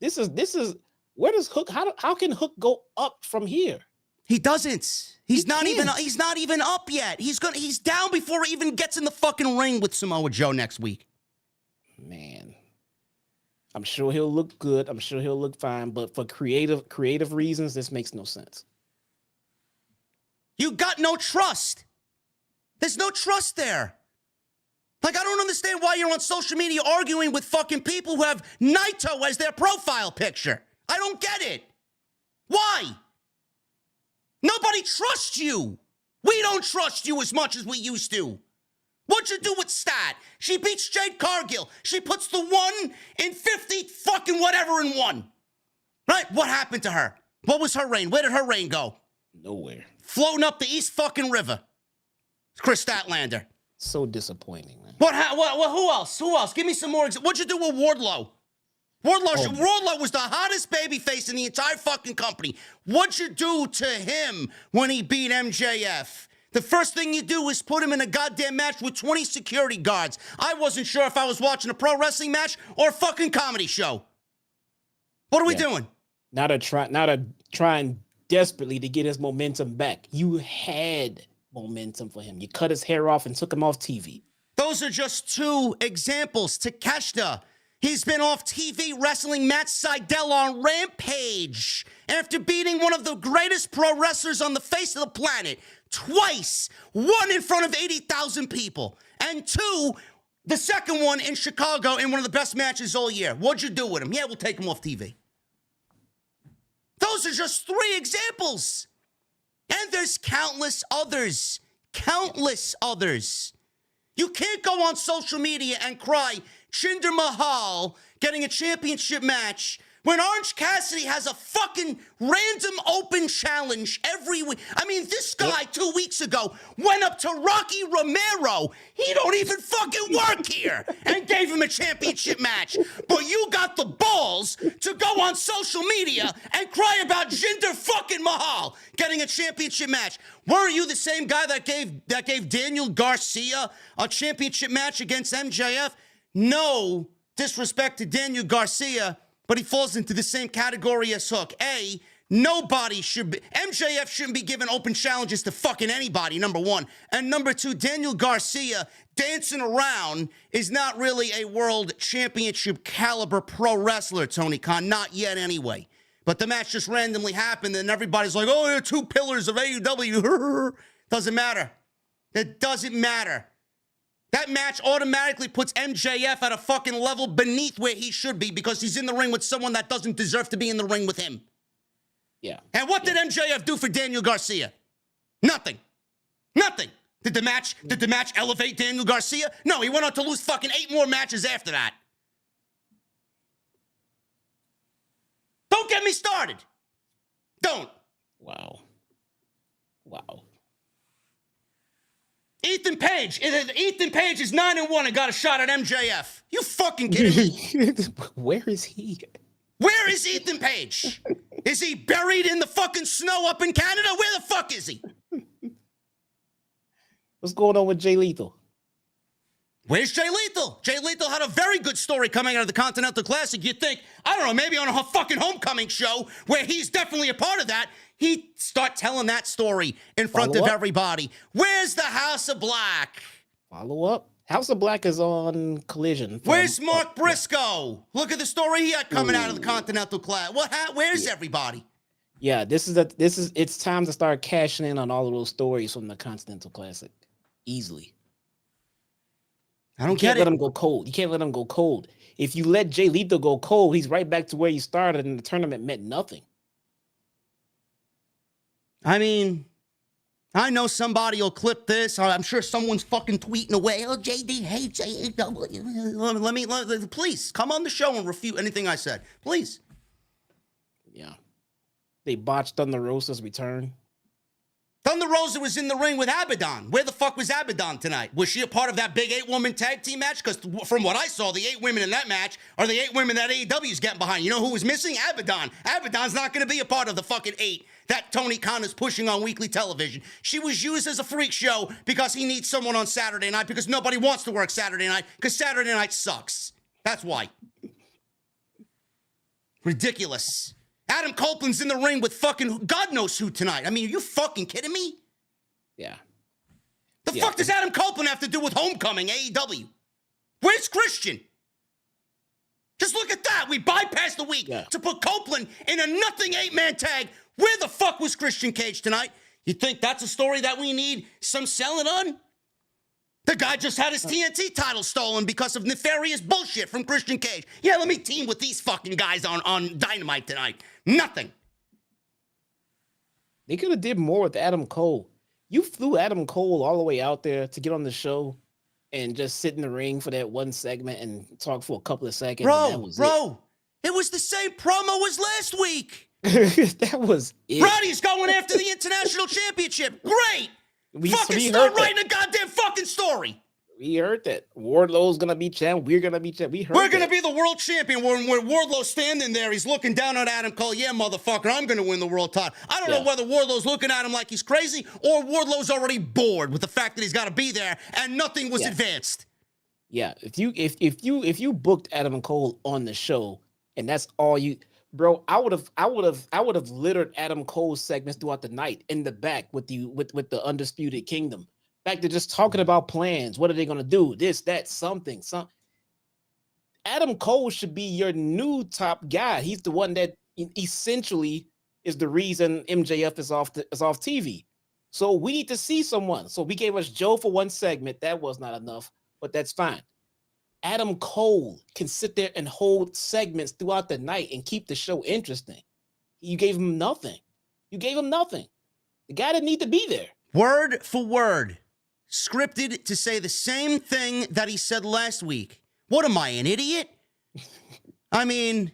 This is where does Hook how can Hook go up from here? He doesn't. He's not even up yet. He's down before he even gets in the fucking ring with Samoa Joe next week. Man. I'm sure he'll look good. I'm sure he'll look fine. But for creative reasons, this makes no sense. You got no trust. There's no trust there. Like, I don't understand why you're on social media arguing with fucking people who have Naito as their profile picture. I don't get it. Why? Nobody trusts you. We don't trust you as much as we used to. What'd you do with Stat? She beats Jade Cargill. She puts the 1 in 50 fucking whatever in 1. Right? What happened to her? What was her reign? Where did her reign go? Nowhere. Floating up the East fucking River. Chris Statlander. So disappointing, man. What? Who else? Who else? Give me some more. What'd you do with Wardlow? Wardlow was the hottest babyface in the entire fucking company. What'd you do to him when he beat MJF? The first thing you do is put him in a goddamn match with 20 security guards. I wasn't sure if I was watching a pro wrestling match or a fucking comedy show. What are we doing? Now to trying desperately to get his momentum back. You had momentum for him. You cut his hair off and took him off TV. Those are just 2 examples. Takeshita, he's been off TV wrestling Matt Sydal on Rampage after beating one of the greatest pro wrestlers on the face of the planet twice. 1 in front of 80,000 people. And 2, the second one in Chicago in one of the best matches all year. What'd you do with him? Yeah, we'll take him off TV. Those are just 3 examples. And there's countless others. Countless others. You can't go on social media and cry, Jinder Mahal getting a championship match when Orange Cassidy has a fucking random open challenge every week. I mean, this guy 2 weeks ago went up to Rocky Romero. He don't even fucking work here, and gave him a championship match. But you got the balls to go on social media and cry about Jinder fucking Mahal getting a championship match. Weren't you the same guy that gave Daniel Garcia a championship match against MJF? No disrespect to Daniel Garcia, but he falls into the same category as Hook. MJF shouldn't be given open challenges to fucking anybody, number 1. And number 2, Daniel Garcia dancing around is not really a world championship caliber pro wrestler, Tony Khan. Not yet anyway. But the match just randomly happened and everybody's like, oh, they're 2 pillars of AEW. Doesn't matter. It doesn't matter. That match automatically puts MJF at a fucking level beneath where he should be because he's in the ring with someone that doesn't deserve to be in the ring with him. Yeah. And what did MJF do for Daniel Garcia? Nothing. Nothing. Did the match elevate Daniel Garcia? No, he went on to lose fucking 8 more matches after that. Don't get me started. Don't. Wow. Ethan Page is 9-1 and got a shot at MJF. You fucking kidding me? Where is he? Where is Ethan Page? Is he buried in the fucking snow up in Canada? Where the fuck is he? What's going on with Jay Lethal? Where's Jay Lethal? Jay Lethal had a very good story coming out of the Continental Classic. You'd think, I don't know, maybe on a fucking Homecoming show where he's definitely a part of that, he'd start telling that story in front of everybody. Where's the House of Black? Follow up. House of Black is on Collision. Where's Mark Briscoe? Look at the story he had coming out of the Continental Classic. Where's everybody? Yeah, it's time to start cashing in on all of those stories from the Continental Classic. Easily. I don't get it. Let him go cold. You can't let him go cold. If you let Jay Lethal go cold, he's right back to where you started, and the tournament meant nothing. I mean, I know somebody will clip this. I'm sure someone's fucking tweeting away. Oh, JD hates AEW. Please come on the show and refute anything I said. Please. Yeah. They botched Thunder Rosa's return. Thunder Rosa was in the ring with Abaddon. Where the fuck was Abaddon tonight? Was she a part of that big 8-woman tag team match? Because from what I saw, the 8 women in that match are the 8 women that AEW is getting behind. You know who was missing? Abaddon. Abaddon's not going to be a part of the fucking 8 that Tony Khan is pushing on weekly television. She was used as a freak show because he needs someone on Saturday night because nobody wants to work Saturday night because Saturday night sucks. That's why. Ridiculous. Adam Copeland's in the ring with fucking God knows who tonight. I mean, are you fucking kidding me? Yeah. The fuck does Adam Copeland have to do with Homecoming, AEW? Where's Christian? Just look at that. We bypassed the week to put Copeland in a nothing 8-man tag. Where the fuck was Christian Cage tonight? You think that's a story that we need some selling on? The guy just had his TNT title stolen because of nefarious bullshit from Christian Cage. Yeah, let me team with these fucking guys on Dynamite tonight. Nothing. They could have did more with Adam Cole. You flew Adam Cole all the way out there to get on the show and just sit in the ring for that one segment and talk for a couple of seconds. Bro, it was the same promo as last week. That was it. Roddy's going after the International Championship. Great. Fucking start writing a goddamn fucking story. We heard that. Wardlow's going to be champ. We're going to be champ. We're going to be the world champion. When Wardlow's standing there, he's looking down at Adam Cole. Yeah, motherfucker, I'm going to win the world title. I don't know whether Wardlow's looking at him like he's crazy or Wardlow's already bored with the fact that he's got to be there and nothing was advanced. Yeah, if you booked Adam Cole on the show and that's all you, bro, I would have littered Adam Cole's segments throughout the night in the back with the Undisputed Kingdom. Back to just talking about plans. What are they gonna do? This, that, something. Adam Cole should be your new top guy. He's the one that essentially is the reason MJF is off TV. So we need to see someone. So we gave us Joe for one segment. That was not enough, but that's fine. Adam Cole can sit there and hold segments throughout the night and keep the show interesting. You gave him nothing. The guy didn't need to be there. Word for word. Scripted to say the same thing that he said last week. What am I, an idiot? I mean,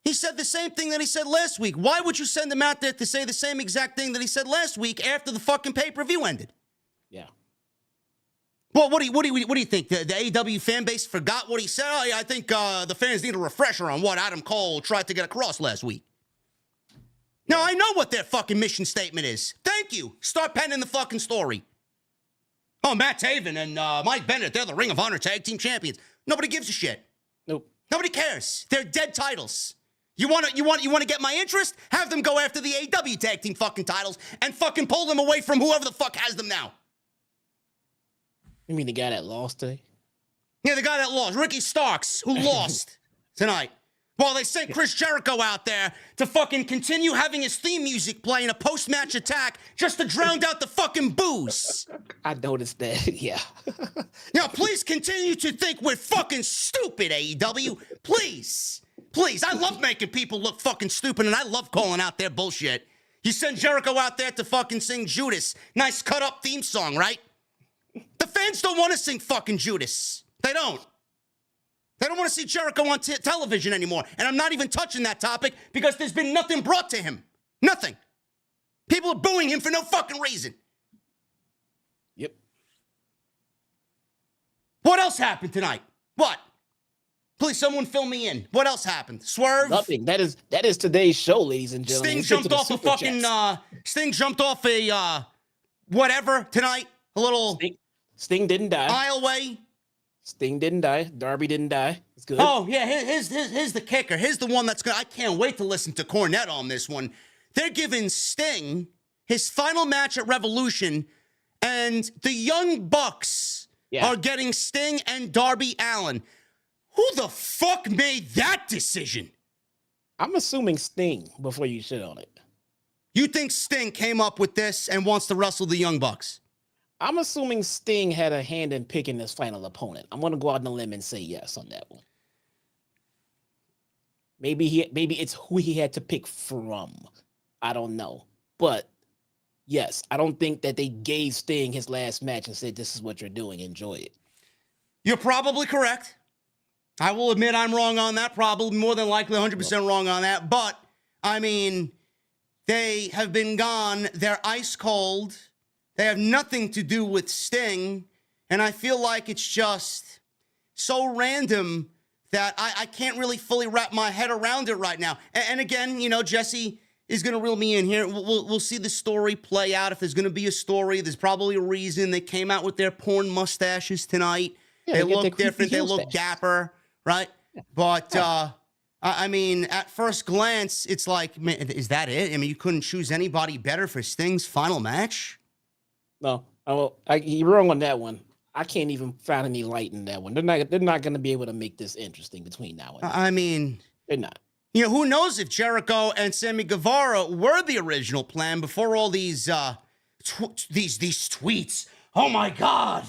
he said the same thing that he said last week. Why would you send him out there to say the same exact thing that he said last week after the fucking pay-per-view ended? Yeah. Well, what do you think? The AEW fan base forgot what he said? Oh, yeah, I think the fans need a refresher on what Adam Cole tried to get across last week. Now, I know what their fucking mission statement is. Thank you. Start penning the fucking story. Oh, Matt Taven and Mike Bennett, they're the Ring of Honor Tag Team Champions. Nobody gives a shit. Nope. Nobody cares. They're dead titles. You want to get my interest? Have them go after the AEW Tag Team fucking titles and fucking pull them away from whoever the fuck has them now. You mean the guy that lost today? Yeah, the guy that lost. Ricky Starks, who lost tonight. Well, they sent Chris Jericho out there to fucking continue having his theme music play in a post-match attack just to drown out the fucking booze. I noticed that, yeah. Now, please continue to think we're fucking stupid, AEW. Please. Please. I love making people look fucking stupid, and I love calling out their bullshit. You send Jericho out there to fucking sing Judas. Nice cut-up theme song, right? The fans don't want to sing fucking Judas. They don't. They don't want to see Jericho on television anymore. And I'm not even touching that topic because there's been nothing brought to him. Nothing. People are booing him for no fucking reason. Yep. What else happened tonight? What? Please, someone fill me in. What else happened? Swerve? Nothing. That is today's show, ladies and gentlemen. Sting jumped off a fucking, Sting jumped off a, whatever tonight. A little... Sting didn't die. Aisleway. Sting didn't die. Darby didn't die. It's good. Oh, yeah, here's the kicker. Here's the one that's good. I can't wait to listen to Cornette on this one. They're giving Sting his final match at Revolution, and the Young Bucks are getting Sting and Darby Allin. Who the fuck made that decision? I'm assuming Sting before you shit on it. You think Sting came up with this and wants to wrestle the Young Bucks? I'm assuming Sting had a hand in picking his final opponent. I'm going to go out on a limb and say yes on that one. Maybe it's who he had to pick from. I don't know. But yes, I don't think that they gave Sting his last match and said, this is what you're doing. Enjoy it. You're probably correct. I will admit I'm wrong on that. Probably more than likely 100% wrong on that. But, I mean, they have been gone. They're ice cold. They have nothing to do with Sting. And I feel like it's just so random that I can't really fully wrap my head around it right now. And again, you know, Jesse is going to reel me in here. We'll see the story play out. If there's going to be a story, there's probably a reason. They came out with their porn mustaches tonight. Yeah, they look different. They look dapper, right? Yeah. But, I mean, at first glance, it's like, man, is that it? I mean, you couldn't choose anybody better for Sting's final match? No, you're wrong on that one. I can't even find any light in that one. They're not going to be able to make this interesting between now and then. I mean, they're not. You know, who knows if Jericho and Sammy Guevara were the original plan before all these tweets. Oh my God,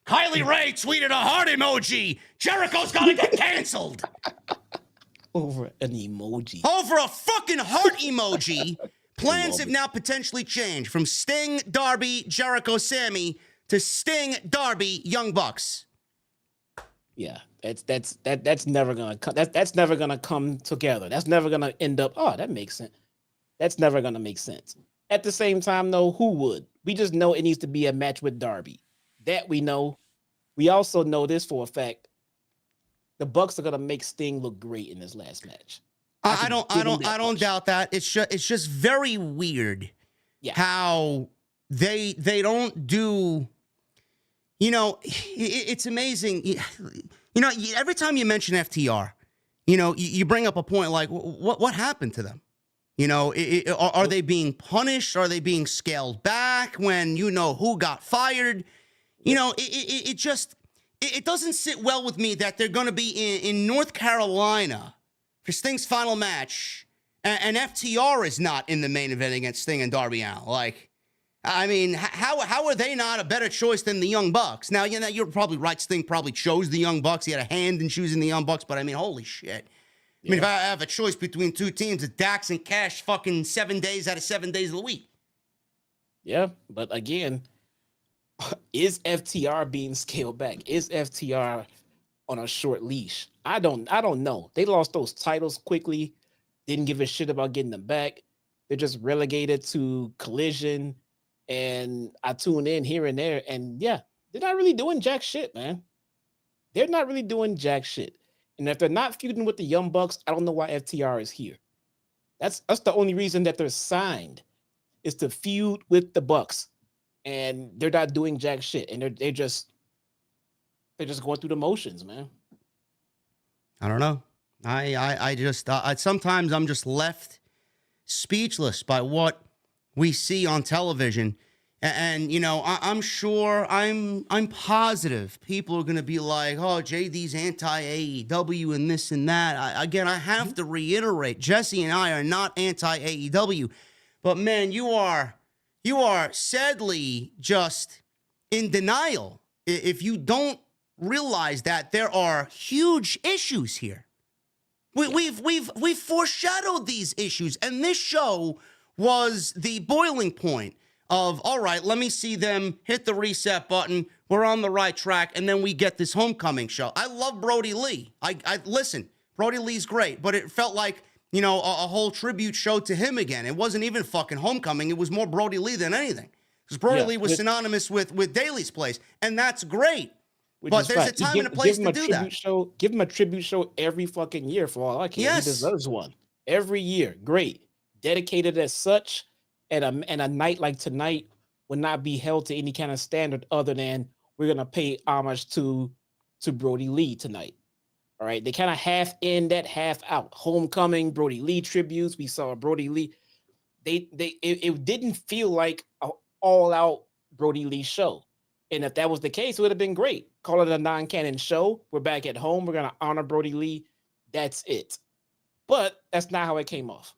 Kylie Ray tweeted a heart emoji. Jericho's got to get canceled. Over an emoji. Over a fucking heart emoji. Plans have now potentially changed from Sting, Darby, Jericho, Sammy to Sting, Darby, Young Bucks. Yeah, that's never gonna come. That's never gonna come together. That's never gonna end up. Oh, that makes sense. That's never gonna make sense. At the same time, though, who would? We just know it needs to be a match with Darby. That we know. We also know this for a fact. The Bucks are gonna make Sting look great in this last match. I don't doubt that. It's just very weird how they don't do. You know, it's amazing. You know, every time you mention FTR, you know, you bring up a point like, what happened to them? You know, are they being punished? Are they being scaled back when you know who got fired? You know, it just doesn't sit well with me that they're going to be in North Carolina for Sting's final match, and FTR is not in the main event against Sting and Darby Allin. Like, I mean, how are they not a better choice than the Young Bucks? Now, you know, you're probably right. Sting probably chose the Young Bucks. He had a hand in choosing the Young Bucks, but I mean, holy shit. I mean, if I have a choice between two teams, it's Dax and Cash fucking 7 days out of 7 days of the week. Yeah, but again, is FTR being scaled back? Is FTR on a short leash? I don't know. They lost those titles quickly. Didn't give a shit about getting them back. They're just relegated to Collision. And I tune in here and there. And yeah, they're not really doing jack shit, man. They're not really doing jack shit. And if they're not feuding with the Young Bucks, I don't know why FTR is here. That's the only reason that they're signed, is to feud with the Bucks. And they're not doing jack shit. And they're just going through the motions, man. I don't know. I just sometimes I'm just left speechless by what we see on television. And you know, I'm sure, I'm positive people are going to be like, oh, JD's anti-AEW and this and that. I have to reiterate, Jesse and I are not anti-AEW. But man, you are sadly just in denial if you don't realize that there are huge issues here. We've foreshadowed these issues, and this show was the boiling point of, all right, let me see them hit the reset button. We're on the right track, and then we get this Homecoming show. I love Brody Lee. I listen, Brody Lee's great, but it felt like, you know, a whole tribute show to him again. It wasn't even fucking Homecoming. It was more Brody Lee than anything, because Brody Lee was synonymous with Daly's place, and that's great. But there's a time and a place to do that. Give him a tribute show every fucking year for all I care. Yes. He deserves one. Every year. Great. Dedicated as such, and a night like tonight would not be held to any kind of standard other than we're going to pay homage to to Brody Lee tonight. All right, they kind of half in that, half out. Homecoming, Brody Lee tributes. We saw Brody Lee. It didn't feel like an all-out Brody Lee show. And if that was the case, it would have been great. Call it a non-canon show. We're back at home. We're gonna honor Brody Lee. That's it. But that's not how it came off.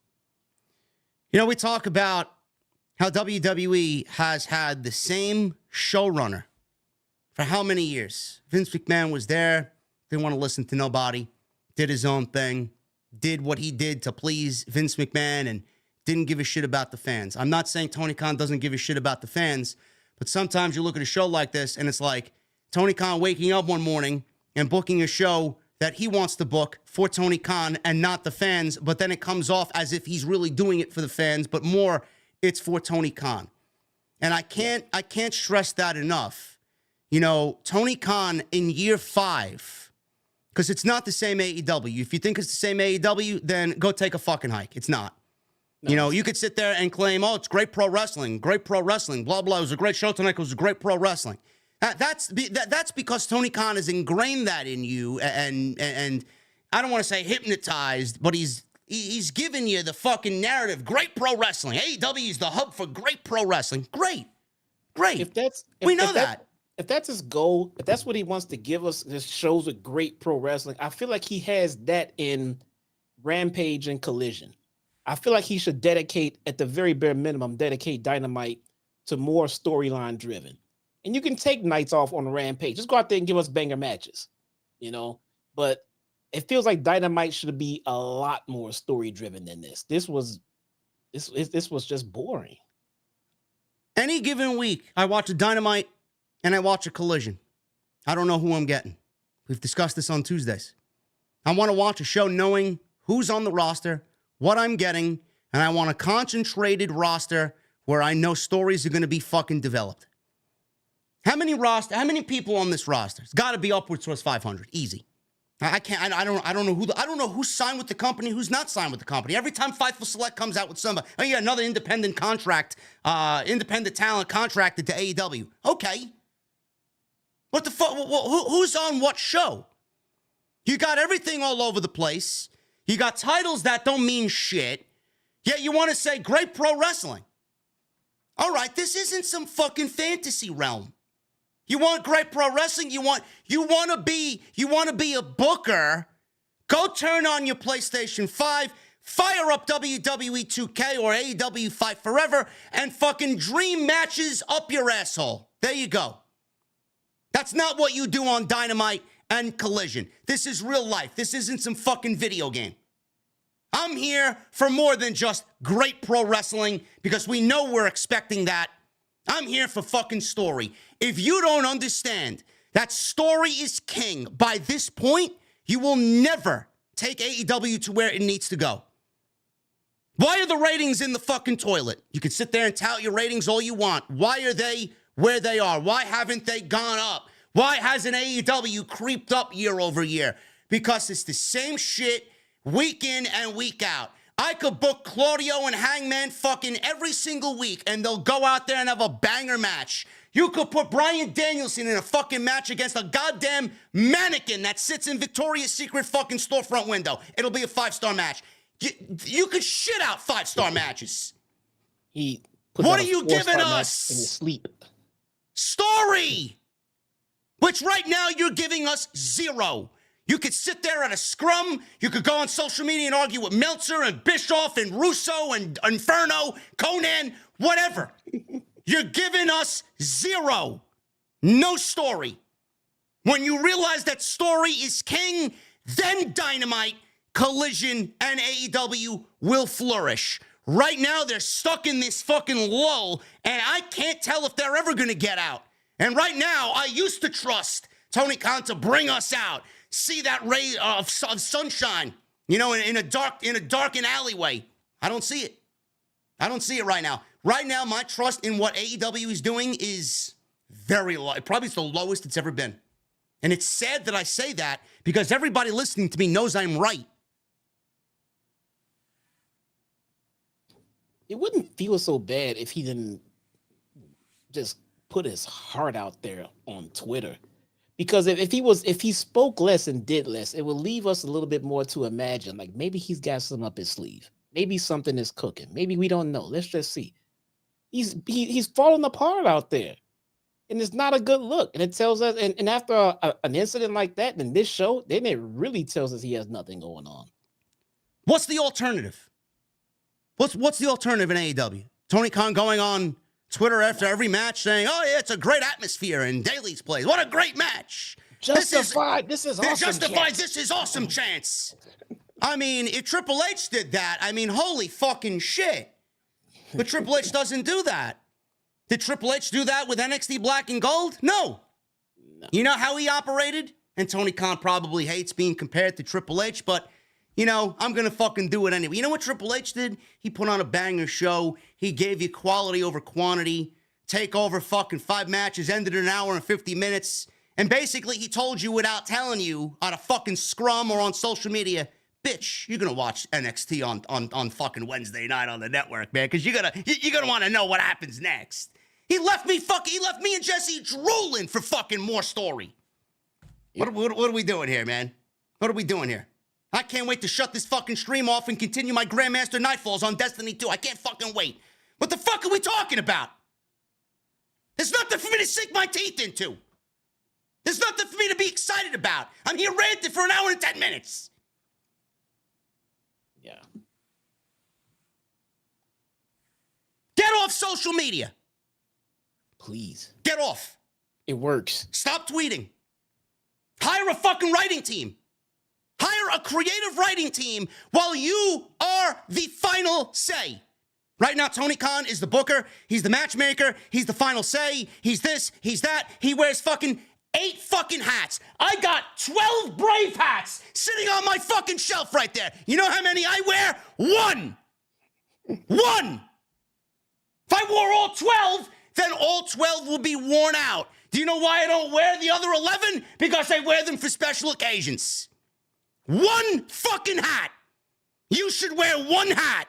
You know, we talk about how WWE has had the same showrunner for how many years? Vince McMahon was there, didn't want to listen to nobody, did his own thing, did what he did to please Vince McMahon, and didn't give a shit about the fans. I'm not saying Tony Khan doesn't give a shit about the fans, but sometimes you look at a show like this, and it's like Tony Khan waking up one morning and booking a show that he wants to book for Tony Khan and not the fans, but then it comes off as if he's really doing it for the fans, but more it's for Tony Khan. And I can't stress that enough. You know, Tony Khan in year 5, because it's not the same AEW. If you think it's the same AEW, then go take a fucking hike. It's not. No. You know, you could sit there and claim, oh, it's great pro wrestling, blah, blah. It was a great show tonight. It was a great pro wrestling. That's because Tony Khan has ingrained that in you, and I don't want to say hypnotized, but he's giving you the fucking narrative. Great pro wrestling. AEW is the hub for great pro wrestling. Great. We know that. If that's his goal, if that's what he wants to give us, this shows with great pro wrestling, I feel like he has that in Rampage and Collision. I feel like he should dedicate, at the very bare minimum, Dynamite to more storyline driven. And you can take nights off on Rampage. Just go out there and give us banger matches, you know? But it feels like Dynamite should be a lot more story driven than this. This was just boring. Any given week, I watch a Dynamite and I watch a Collision. I don't know who I'm getting. We've discussed this on Tuesdays. I want to watch a show knowing who's on the roster, what I'm getting, and I want a concentrated roster where I know stories are going to be fucking developed. How many people on this roster? It's got to be upwards towards 500. Easy. I don't know who's signed with the company, who's not signed with the company. Every time Fightful Select comes out with somebody, oh yeah, another independent talent contracted to AEW. Okay. What the fuck? Who's on what show? You got everything all over the place. You got titles that don't mean shit. Yet you want to say great pro wrestling. All right, this isn't some fucking fantasy realm. You want great pro wrestling? You want to be a booker? Go turn on your PlayStation 5, fire up WWE 2K or AEW Fight Forever, and fucking dream matches up your asshole. There you go. That's not what you do on Dynamite and Collision. This is real life. This isn't some fucking video game. I'm here for more than just great pro wrestling because we know we're expecting that. I'm here for fucking story. If you don't understand that story is king by this point, you will never take AEW to where it needs to go. Why are the ratings in the fucking toilet? You can sit there and tout your ratings all you want. Why are they where they are? Why haven't they gone up? Why hasn't AEW creeped up year over year? Because it's the same shit week in and week out. I could book Claudio and Hangman fucking every single week, and they'll go out there and have a banger match. You could put Bryan Danielson in a fucking match against a goddamn mannequin that sits in Victoria's Secret fucking storefront window. It'll be a 5-star match. You could shit out 5-star matches. What are you giving us? In his sleep. Story! Which right now you're giving us 0. You could sit there at a scrum. You could go on social media and argue with Meltzer and Bischoff and Russo and Inferno, Conan, whatever. You're giving us 0. No story. When you realize that story is king, then Dynamite, Collision, and AEW will flourish. Right now, they're stuck in this fucking lull, and I can't tell if they're ever going to get out. And right now, I used to trust Tony Khan to bring us out. See that ray of sunshine, you know, in a darkened alleyway. I don't see it. I don't see it right now. Right now, my trust in what AEW is doing is very low. Probably it's the lowest it's ever been. And it's sad that I say that because everybody listening to me knows I'm right. It wouldn't feel so bad if he didn't just put his heart out there on Twitter. Because if he spoke less and did less, it would leave us a little bit more to imagine. Like maybe he's got something up his sleeve. Maybe something is cooking. Maybe we don't know. Let's just see. He's falling apart out there, and it's not a good look. And it tells us, and after an incident like that, in this show, then it really tells us he has nothing going on. What's the alternative? What's the alternative in AEW? Tony Khan going on Twitter after every match saying, "Oh yeah, it's a great atmosphere in Daly's place. What a great match! Justified. This is awesome. Justified. This is awesome chance." I mean, if Triple H did that, I mean, holy fucking shit. But Triple H doesn't do that. Did Triple H do that with NXT Black and Gold? No. You know how he operated? And Tony Khan probably hates being compared to Triple H, but, you know, I'm going to fucking do it anyway. You know what Triple H did? He put on a banger show. He gave you quality over quantity. Take over fucking 5 matches, ended in an hour and 50 minutes. And basically, he told you without telling you on a fucking scrum or on social media, bitch, you're gonna watch NXT on fucking Wednesday night on the network, man, because you're gonna want to know what happens next. He left me and Jesse drooling for fucking more story. What are we doing here, man? What are we doing here? I can't wait to shut this fucking stream off and continue my Grandmaster Nightfalls on Destiny 2. I can't fucking wait. What the fuck are we talking about? There's nothing for me to sink my teeth into. There's nothing for me to be excited about. I'm here ranting for an hour and 10 minutes. Yeah. Get off social media. Please. Get off. It works. Stop tweeting. Hire a fucking writing team. Hire a creative writing team while you are the final say. Right now, Tony Khan is the booker. He's the matchmaker. He's the final say. He's this. He's that. He wears fucking 8 fucking hats. I got 12 Brave hats sitting on my fucking shelf right there. You know how many I wear? 1. 1. If I wore all 12, then all 12 will be worn out. Do you know why I don't wear the other 11? Because I wear them for special occasions. 1 fucking hat. You should wear 1 hat.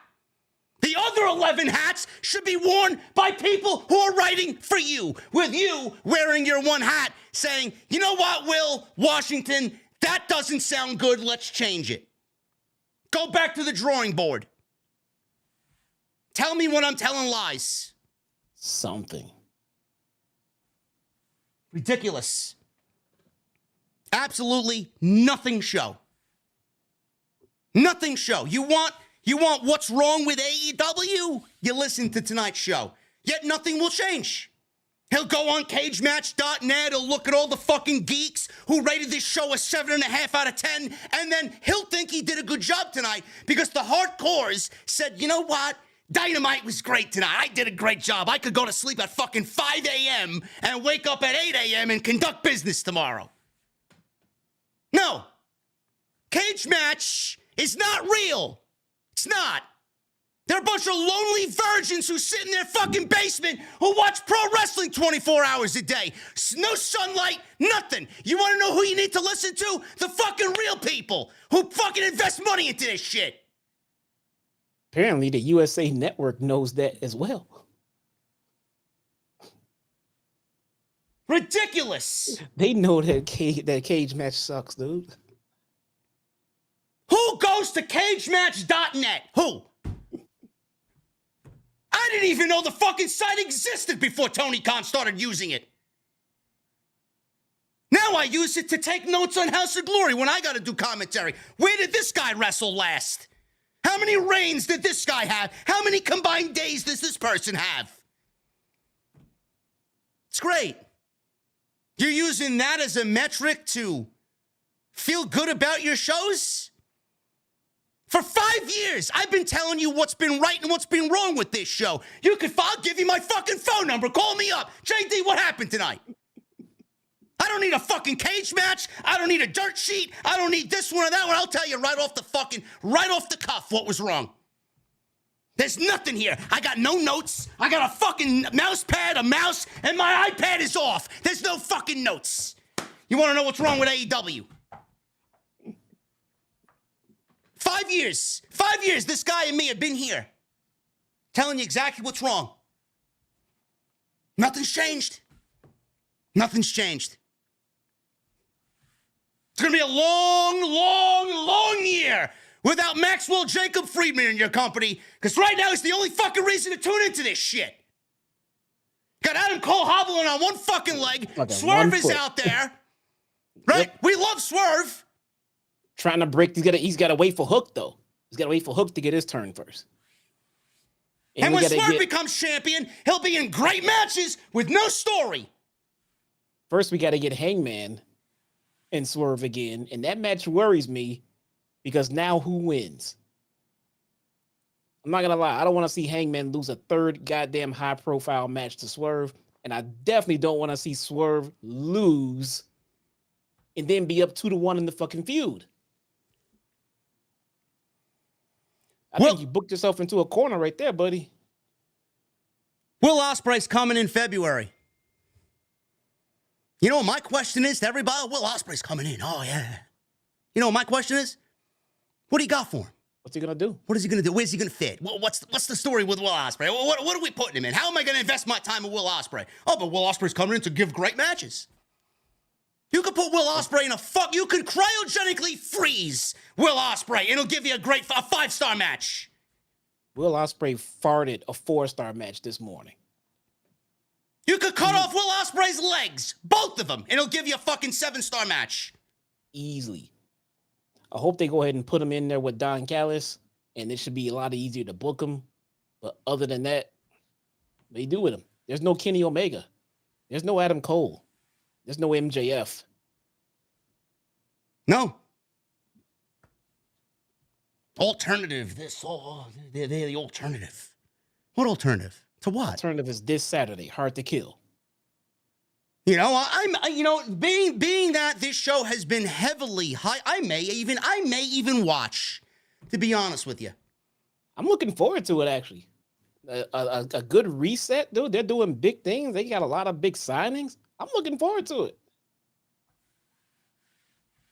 The other 11 hats should be worn by people who are writing for you, with you wearing your 1 hat saying, you know what, Will Washington, that doesn't sound good, let's change it. Go back to the drawing board. Tell me when I'm telling lies. Something. Ridiculous. Absolutely nothing show. Nothing show. You want what's wrong with AEW? You listen to tonight's show. Yet nothing will change. He'll go on cagematch.net, he'll look at all the fucking geeks who rated this show a 7.5 out of 10, and then he'll think he did a good job tonight because the hardcores said, you know what? Dynamite was great tonight. I did a great job. I could go to sleep at fucking 5 a.m. and wake up at 8 a.m. and conduct business tomorrow. No. Cage Match is not real. It's not. They're a bunch of lonely virgins who sit in their fucking basement who watch pro wrestling 24 hours a day. No sunlight, nothing. You want to know who you need to listen to? The fucking real people who fucking invest money into this shit. Apparently, the USA Network knows that as well. Ridiculous. They know that cage match sucks, dude. Who goes to cagematch.net? Who? I didn't even know the fucking site existed before Tony Khan started using it. Now I use it to take notes on House of Glory when I got to do commentary. Where did this guy wrestle last? How many reigns did this guy have? How many combined days does this person have? It's great. You're using that as a metric to feel good about your shows? For 5 years, I've been telling you what's been right and what's been wrong with this show. I'll give you my fucking phone number. Call me up. JD, what happened tonight? I don't need a fucking cage match. I don't need a dirt sheet. I don't need this one or that one. I'll tell you right off the cuff what was wrong. There's nothing here. I got no notes. I got a fucking mouse pad, a mouse, and my iPad is off. There's no fucking notes. You want to know what's wrong with AEW? 5 years. 5 years this guy and me have been here telling you exactly what's wrong. Nothing's changed. Nothing's changed. going to be a long, long, long year without Maxwell Jacob Friedman in your company, because right now it's the only fucking reason to tune into this shit. Got Adam Cole hobbling on one fucking leg. Swerve is out there. Right? Yep. We love Swerve. Trying to break. He's got to wait for Hook, though. He's got to wait for Hook to get his turn first. And when Swerve becomes champion, he'll be in great matches with no story. First, we got to get Hangman and Swerve again. And that match worries me because now who wins? I'm not going to lie. I don't want to see Hangman lose a third goddamn high-profile match to Swerve. And I definitely don't want to see Swerve lose and then be up 2-1 in the fucking feud. I think you booked yourself into a corner right there, buddy. Will Ospreay's coming in February. You know what my question is to everybody? Will Ospreay's coming in. Oh, yeah. You know what my question is? What do you got for him? What's he going to do? What is he going to do? Where's he going to fit? What's the story with Will Ospreay? What are we putting him in? How am I going to invest my time in Will Ospreay? Oh, but Will Ospreay's coming in to give great matches. You could put Will Ospreay in you could cryogenically freeze Will Ospreay, and it'll give you a 5-star match. Will Ospreay farted a 4-star match this morning. You could cut off Will Ospreay's legs, both of them, and it'll give you a fucking 7-star match. Easily. I hope they go ahead and put him in there with Don Callis, and it should be a lot easier to book him. But other than that, what do you do with him? There's no Kenny Omega. There's no Adam Cole. There's no MJF. No. Alternative. They're the alternative. What alternative? To what? Alternative is this Saturday. Hard to Kill. You know, being that this show has been heavily high, I may even watch, to be honest with you. I'm looking forward to it, actually. A good reset, dude. They're doing big things. They got a lot of big signings. I'm looking forward to it.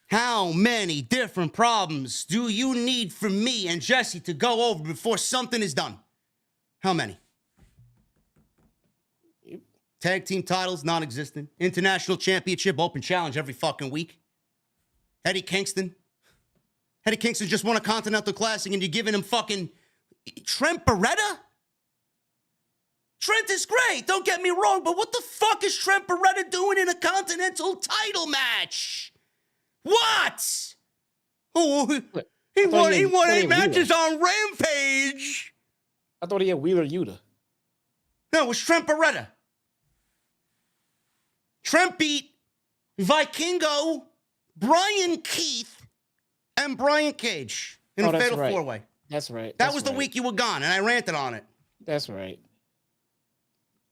How many different problems do you need for me and Jesse to go over before something is done? How many? Tag team titles, non-existent. International Championship, open challenge every fucking week. Eddie Kingston just won a Continental Classic and you're giving him fucking Trent Beretta? Trent is great, don't get me wrong, but what the fuck is Trent Beretta doing in a Continental title match? What? Oh, he won 8 matches on Rampage. I thought he had Wheeler Yuta. No, it was Trent Beretta. Trent beat Vikingo, Brian Keith, and Brian Cage in a fatal 4-way. That's right. That was the week you were gone, and I ranted on it. That's right.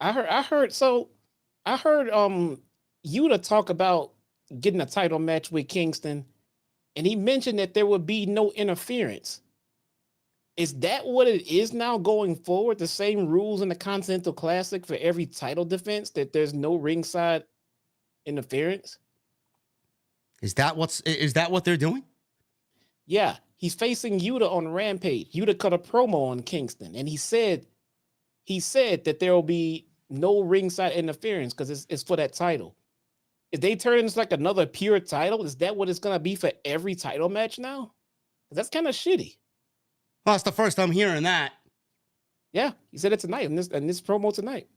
I heard Yuta talk about getting a title match with Kingston, and he mentioned that there would be no interference. Is that what it is now going forward? The same rules in the Continental Classic for every title defense, that there's no ringside interference? Is that what they're doing? Yeah, he's facing Yuta on Rampage. Yuta cut a promo on Kingston, and he said that there will be no ringside interference because it's for that title. If they turn into like another pure title, is that what it's gonna be for every title match now? That's kind of shitty. Well, it's the first I'm hearing that. Yeah, he said it tonight in this promo tonight.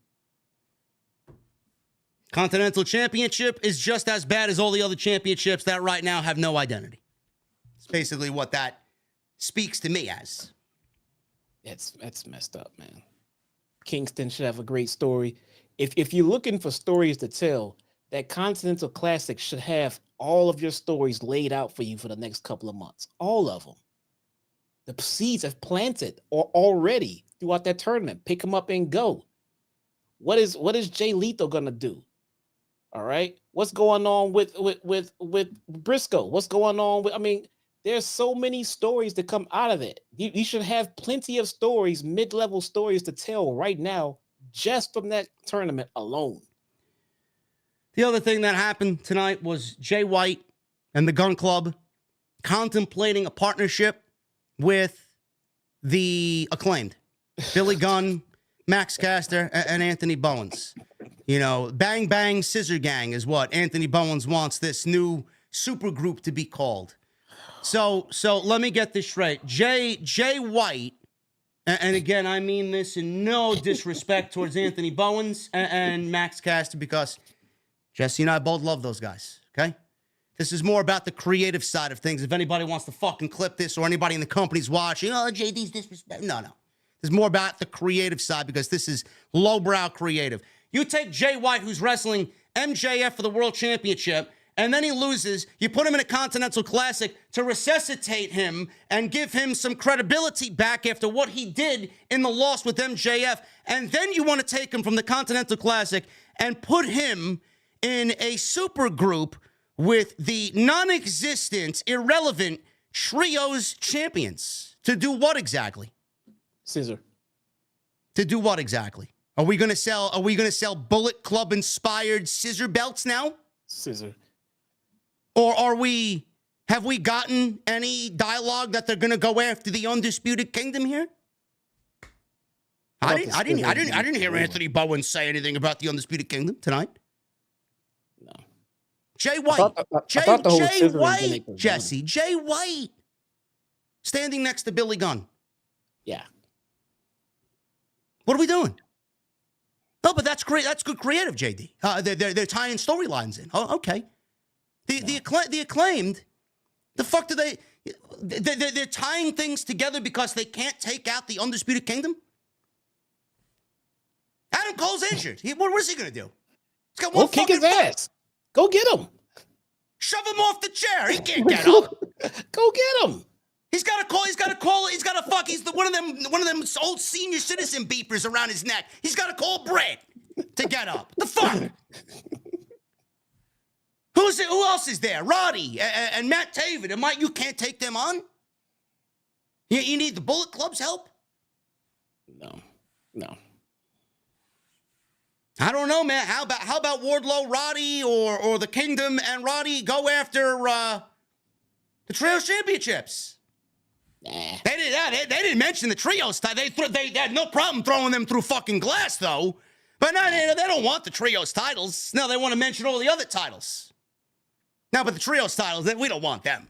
Continental Championship is just as bad as all the other championships that right now have no identity. It's basically what that speaks to me as. That's messed up, man. Kingston should have a great story. If you're looking for stories to tell, that Continental Classic should have all of your stories laid out for you for the next couple of months. All of them. The seeds have planted already throughout that tournament. Pick them up and go. What is Jay Lethal gonna do? All right. What's going on with Briscoe? What's going on with? I mean, there's so many stories that come out of it. You should have plenty of stories, mid-level stories to tell right now, just from that tournament alone. The other thing that happened tonight was Jay White and the Gun Club contemplating a partnership with the Acclaimed. Billy Gunn, Max Caster, and Anthony Bowens. You know, Bang Bang Scissor Gang is what Anthony Bowens wants this new super group to be called. So let me get this straight. Jay White, and again, I mean this in no disrespect towards Anthony Bowens and Max Caster, because Jesse and I both love those guys, okay? This is more about the creative side of things. If anybody wants to fucking clip this or anybody in the company's watching, oh, JD's disrespect. No. There's more about the creative side because this is lowbrow creative. You take Jay White, who's wrestling MJF for the World Championship, and then he loses. You put him in a Continental Classic to resuscitate him and give him some credibility back after what he did in the loss with MJF. And then you want to take him from the Continental Classic and put him in a super group with the non-existent, irrelevant Trios champions. To do what exactly? Scissor. To do what exactly? Are we gonna sell Bullet Club inspired scissor belts now? Scissor. Or have we gotten any dialogue that they're gonna go after the Undisputed Kingdom here? I didn't hear Anthony Bowen say anything about the Undisputed Kingdom tonight. No. Jay White. Jay White, Jesse. Jay White. Standing next to Billy Gunn. Yeah. What are we doing? No, but that's great. That's good creative, JD. They're tying storylines in. Oh, okay. The acclaimed. The fuck do they? They're tying things together because they can't take out the Undisputed Kingdom. Adam Cole's injured. What is he gonna do? He's got one kick his ass. Go get him. Shove him off the chair. He can't get up. Go get him. He's one of them old senior citizen beepers around his neck. He's got to call Brett to get up. The fuck? Who else is there? Roddy and Matt Taven. You can't take them on? You need the Bullet Club's help? No. I don't know, man. How about Wardlow, Roddy, or the Kingdom and Roddy go after the Trios Championships? Nah. They didn't mention the Trios. They had no problem throwing them through fucking glass, though. But no, they don't want the Trios titles. No, they want to mention all the other titles. No, but the Trios titles, we don't want them.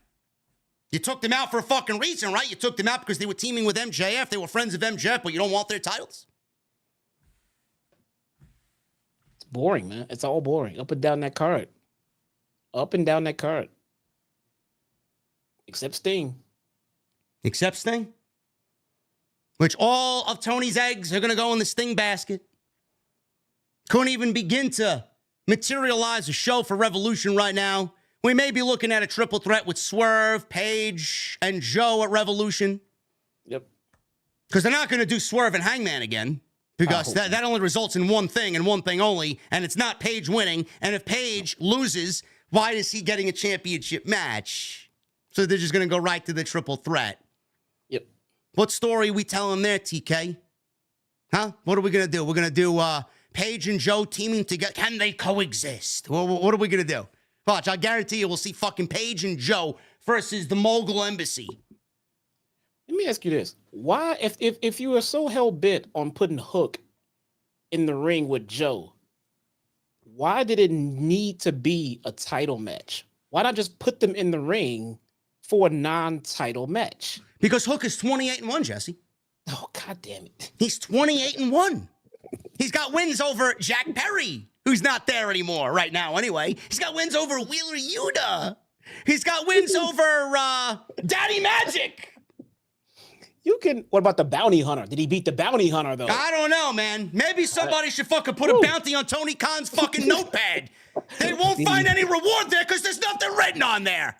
You took them out for a fucking reason, right? You took them out because they were teaming with MJF. They were friends of MJF, but you don't want their titles? It's boring, man. It's all boring. Up and down that card. Except Sting. Except Sting? Which all of Tony's eggs are going to go in the Sting basket. Couldn't even begin to materialize a show for Revolution right now. We may be looking at a triple threat with Swerve, Paige, and Joe at Revolution. Yep. Because they're not going to do Swerve and Hangman again. Because that only results in one thing and one thing only. And it's not Paige winning. And if Paige loses, why is he getting a championship match? So they're just going to go right to the triple threat. Yep. What story are we telling there, TK? Huh? What are we going to do? We're going to do Paige and Joe teaming together. Can they coexist? What are we going to do? Watch, I guarantee you we'll see fucking Paige and Joe versus the Mogul Embassy. Let me ask you this. Why, if you were so hell-bent on putting Hook in the ring with Joe, why did it need to be a title match? Why not just put them in the ring for a non-title match? Because Hook is 28-1, Jesse. Oh, God damn it. He's 28-1. He's got wins over Jack Perry, who's not there anymore right now anyway. He's got wins over Wheeler Yuta. He's got wins over Daddy Magic. What about the Bounty Hunter? Did he beat the Bounty Hunter, though? I don't know, man. Maybe somebody should fucking put a bounty on Tony Khan's fucking notepad. They won't find any reward there because there's nothing written on there.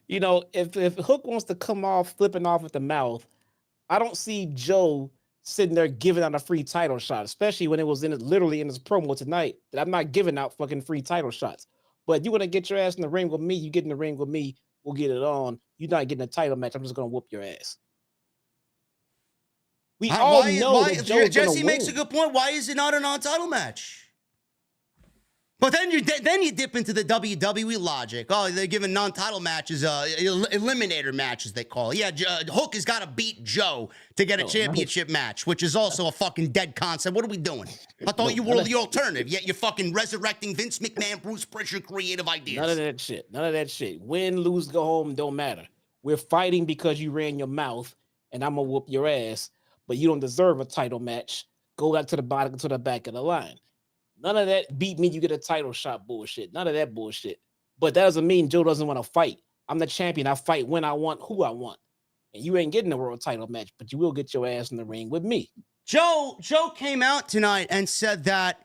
You know, if Hook wants to come off flipping off at the mouth, I don't see Joe sitting there giving out a free title shot, especially when it was literally in his promo tonight that I'm not giving out fucking free title shots. But you want to get your ass in the ring with me, you get in the ring with me, we'll get it on. You're not getting a title match. I'm just going to whoop your ass. We all know that Joe's Jesse makes a good point. Why is it not a non-title match? But then you dip into the WWE logic. Oh, they're giving non-title matches, eliminator matches, they call it. Yeah, Hook has got to beat Joe to get a championship match, which is also a fucking dead concept. What are we doing? I thought you were the alternative, yet you're fucking resurrecting Vince McMahon, Bruce Pritchard creative ideas. None of that shit. None of that shit. Win, lose, go home, don't matter. We're fighting because you ran your mouth, and I'm going to whoop your ass, but you don't deserve a title match. Go back to the bottom, to the back of the line. None of that beat me, you get a title shot bullshit. None of that bullshit. But that doesn't mean Joe doesn't want to fight. I'm the champion. I fight when I want, who I want. And you ain't getting a world title match, but you will get your ass in the ring with me. Joe came out tonight and said that,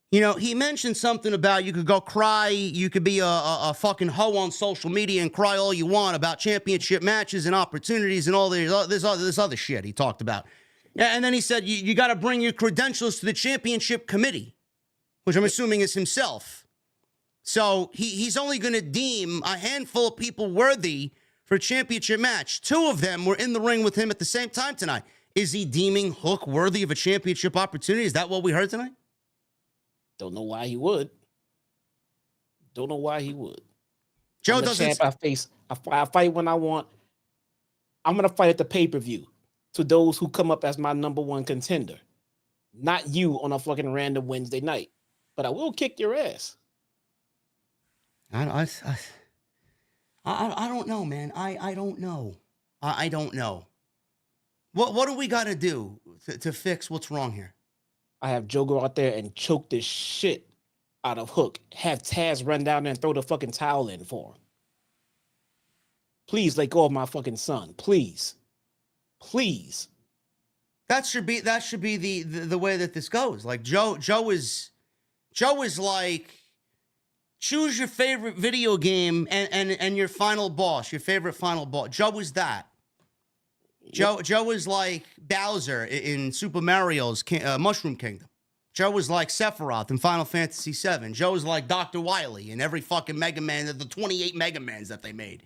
he mentioned something about you could go cry, you could be a fucking hoe on social media and cry all you want about championship matches and opportunities and all this other shit he talked about. And then he said, you got to bring your credentials to the championship committee, which I'm assuming is himself. So he's only going to deem a handful of people worthy for a championship match. 2 of them were in the ring with him at the same time tonight. Is he deeming Hook worthy of a championship opportunity? Is that what we heard tonight? Don't know why he would. Don't know why he would. Joe doesn't. I fight when I want. I'm going to fight at the pay-per-view to those who come up as my number 1 contender. Not you on a fucking random Wednesday night. But I will kick your ass. I don't know, man. I don't know. I don't know. What do we got to do to fix what's wrong here? I have Joe go out there and choke the shit out of Hook. Have Taz run down there and throw the fucking towel in for him. Please let go of my fucking son. Please. Please. That should be the way that this goes. Like Joe is like, choose your favorite video game and your final boss, your favorite final boss. Joe is that. Joe is like Bowser in Super Mario's Mushroom Kingdom. Joe is like Sephiroth in Final Fantasy VII. Joe is like Dr. Wily in every fucking Mega Man, the 28 Mega Mans that they made.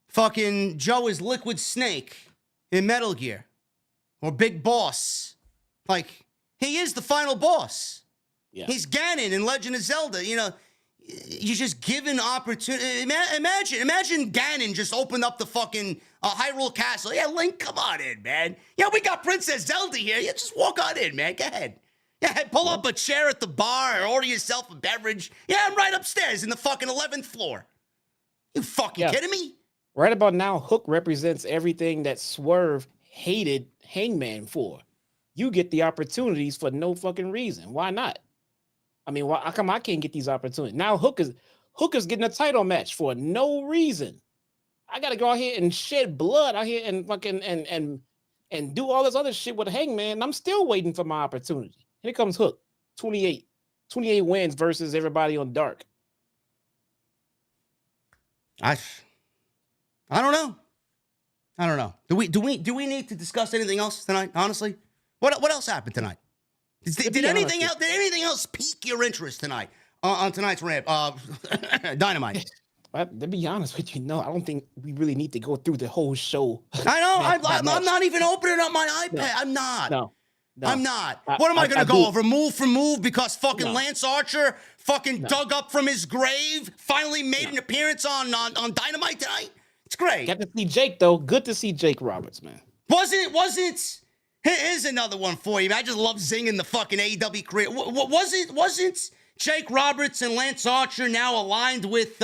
Fucking Joe is Liquid Snake in Metal Gear. Or Big Boss. Like, he is the final boss. Yeah. He's Ganon in Legend of Zelda. You're just given opportunity. Imagine Ganon just opened up the fucking Hyrule Castle. Yeah, Link, come on in, man. Yeah, we got Princess Zelda here. Yeah, just walk on in, man. Go ahead. Yeah, pull up a chair at the bar or order yourself a beverage. Yeah, I'm right upstairs in the fucking 11th floor. You fucking kidding me? Right about now, Hook represents everything that Swerve hated Hangman for. You get the opportunities for no fucking reason. Why not? I mean, how come I can't get these opportunities? Now Hook is getting a title match for no reason. I gotta go out here and shed blood out here and fucking and do all this other shit with Hangman. And I'm still waiting for my opportunity. Here comes Hook, 28 wins versus everybody on Dark. I don't know. Do we need to discuss anything else tonight? Honestly, what else happened tonight? Did anything else pique your interest tonight on tonight's ramp? Dynamite. To be honest with you, no, I don't think we really need to go through the whole show. I know. I'm not even opening up my iPad. I'm not. No. I'm not. What am I going to go over move for move because fucking Lance Archer fucking dug up from his grave, finally made an appearance on Dynamite tonight? It's great. Got to see Jake, though. Good to see Jake Roberts, man. Wasn't. Here's another one for you. I just love zinging the fucking AEW career. Wasn't Jake Roberts and Lance Archer now aligned with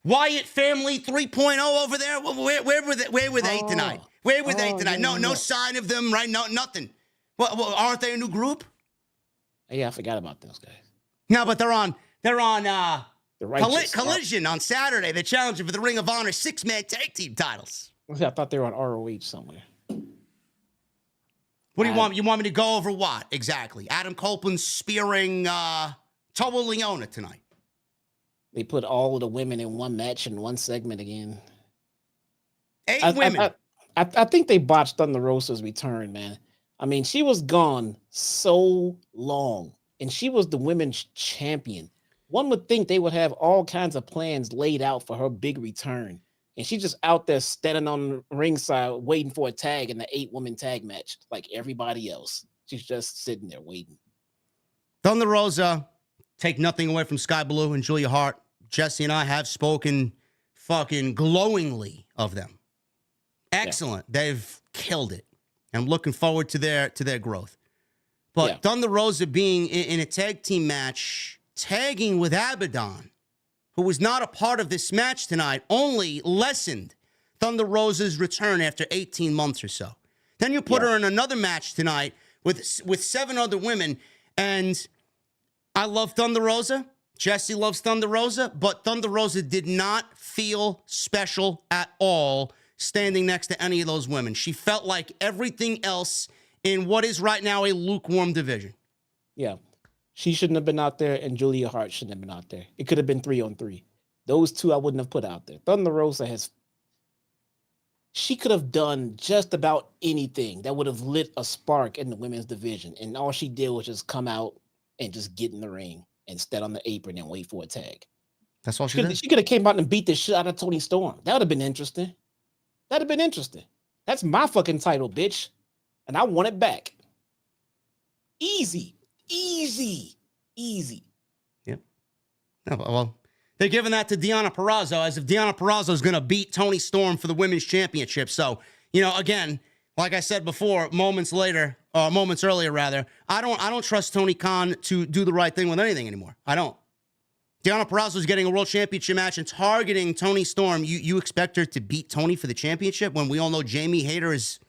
Wyatt Family 3.0 over there? Where were they tonight? Where were they tonight? No sign of them, right? No, nothing. What, aren't they a new group? Yeah, I forgot about those guys. No, but they're on the Collision on Saturday. They're challenging for the Ring of Honor 6-man tag team titles. I thought they were on ROH somewhere. What do you want? You want me to go over what exactly? Adam Copeland spearing Toa Leona tonight. They put all of the women in one match in one segment again. 8 women. I think they botched Thunder Rosa's return, man. I mean, she was gone so long, and she was the women's champion. One would think they would have all kinds of plans laid out for her big return. And she's just out there standing on the ringside waiting for a tag in the 8-woman tag match like everybody else. She's just sitting there waiting. Thunder Rosa, take nothing away from Sky Blue and Julia Hart. Jesse and I have spoken fucking glowingly of them. Excellent. Yeah. They've killed it. I'm looking forward to their growth. But Thunder Rosa being in a tag team match, tagging with Abaddon, who was not a part of this match tonight, only lessened Thunder Rosa's return after 18 months or so. Then you put her in another match tonight with 7 other women, and I love Thunder Rosa. Jesse loves Thunder Rosa, but Thunder Rosa did not feel special at all standing next to any of those women. She felt like everything else in what is right now a lukewarm division. Yeah. She shouldn't have been out there, and Julia Hart shouldn't have been out there. It could have been 3-on-3. Those two I wouldn't have put out there. Thunder Rosa she could have done just about anything that would have lit a spark in the women's division, and all she did was just come out and just get in the ring and stand on the apron and wait for a tag. That's all she did? She could have came out and beat the shit out of Toni Storm. That would have been interesting. That'd have been interesting. That's my fucking title, bitch. And I want it back. Easy. Yep. No, well, they're giving that to Deonna Purrazzo as if Deonna Purrazzo is going to beat Toni Storm for the women's championship. So, again, like I said before, moments earlier, I don't trust Tony Khan to do the right thing with anything anymore. I don't. Deonna Purrazzo is getting a world championship match and targeting Toni Storm. You expect her to beat Toni for the championship when we all know Jamie Hayter is,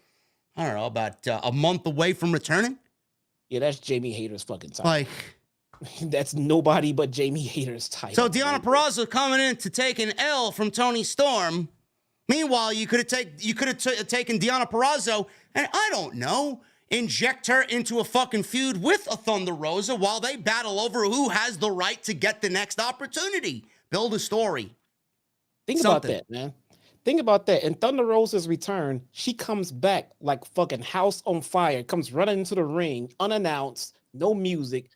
I don't know, about a month away from returning? Yeah, that's Jamie Hayter's fucking title. That's nobody but Jamie Hayter's title. So Deonna Purrazzo coming in to take an L from Toni Storm. Meanwhile, you could have taken Deonna Purrazzo and, I don't know, inject her into a fucking feud with a Thunder Rosa while they battle over who has the right to get the next opportunity. Build a story. Think about that, man. Think about that. In Thunder Rosa's return, she comes back like fucking house on fire, comes running into the ring, unannounced, no music,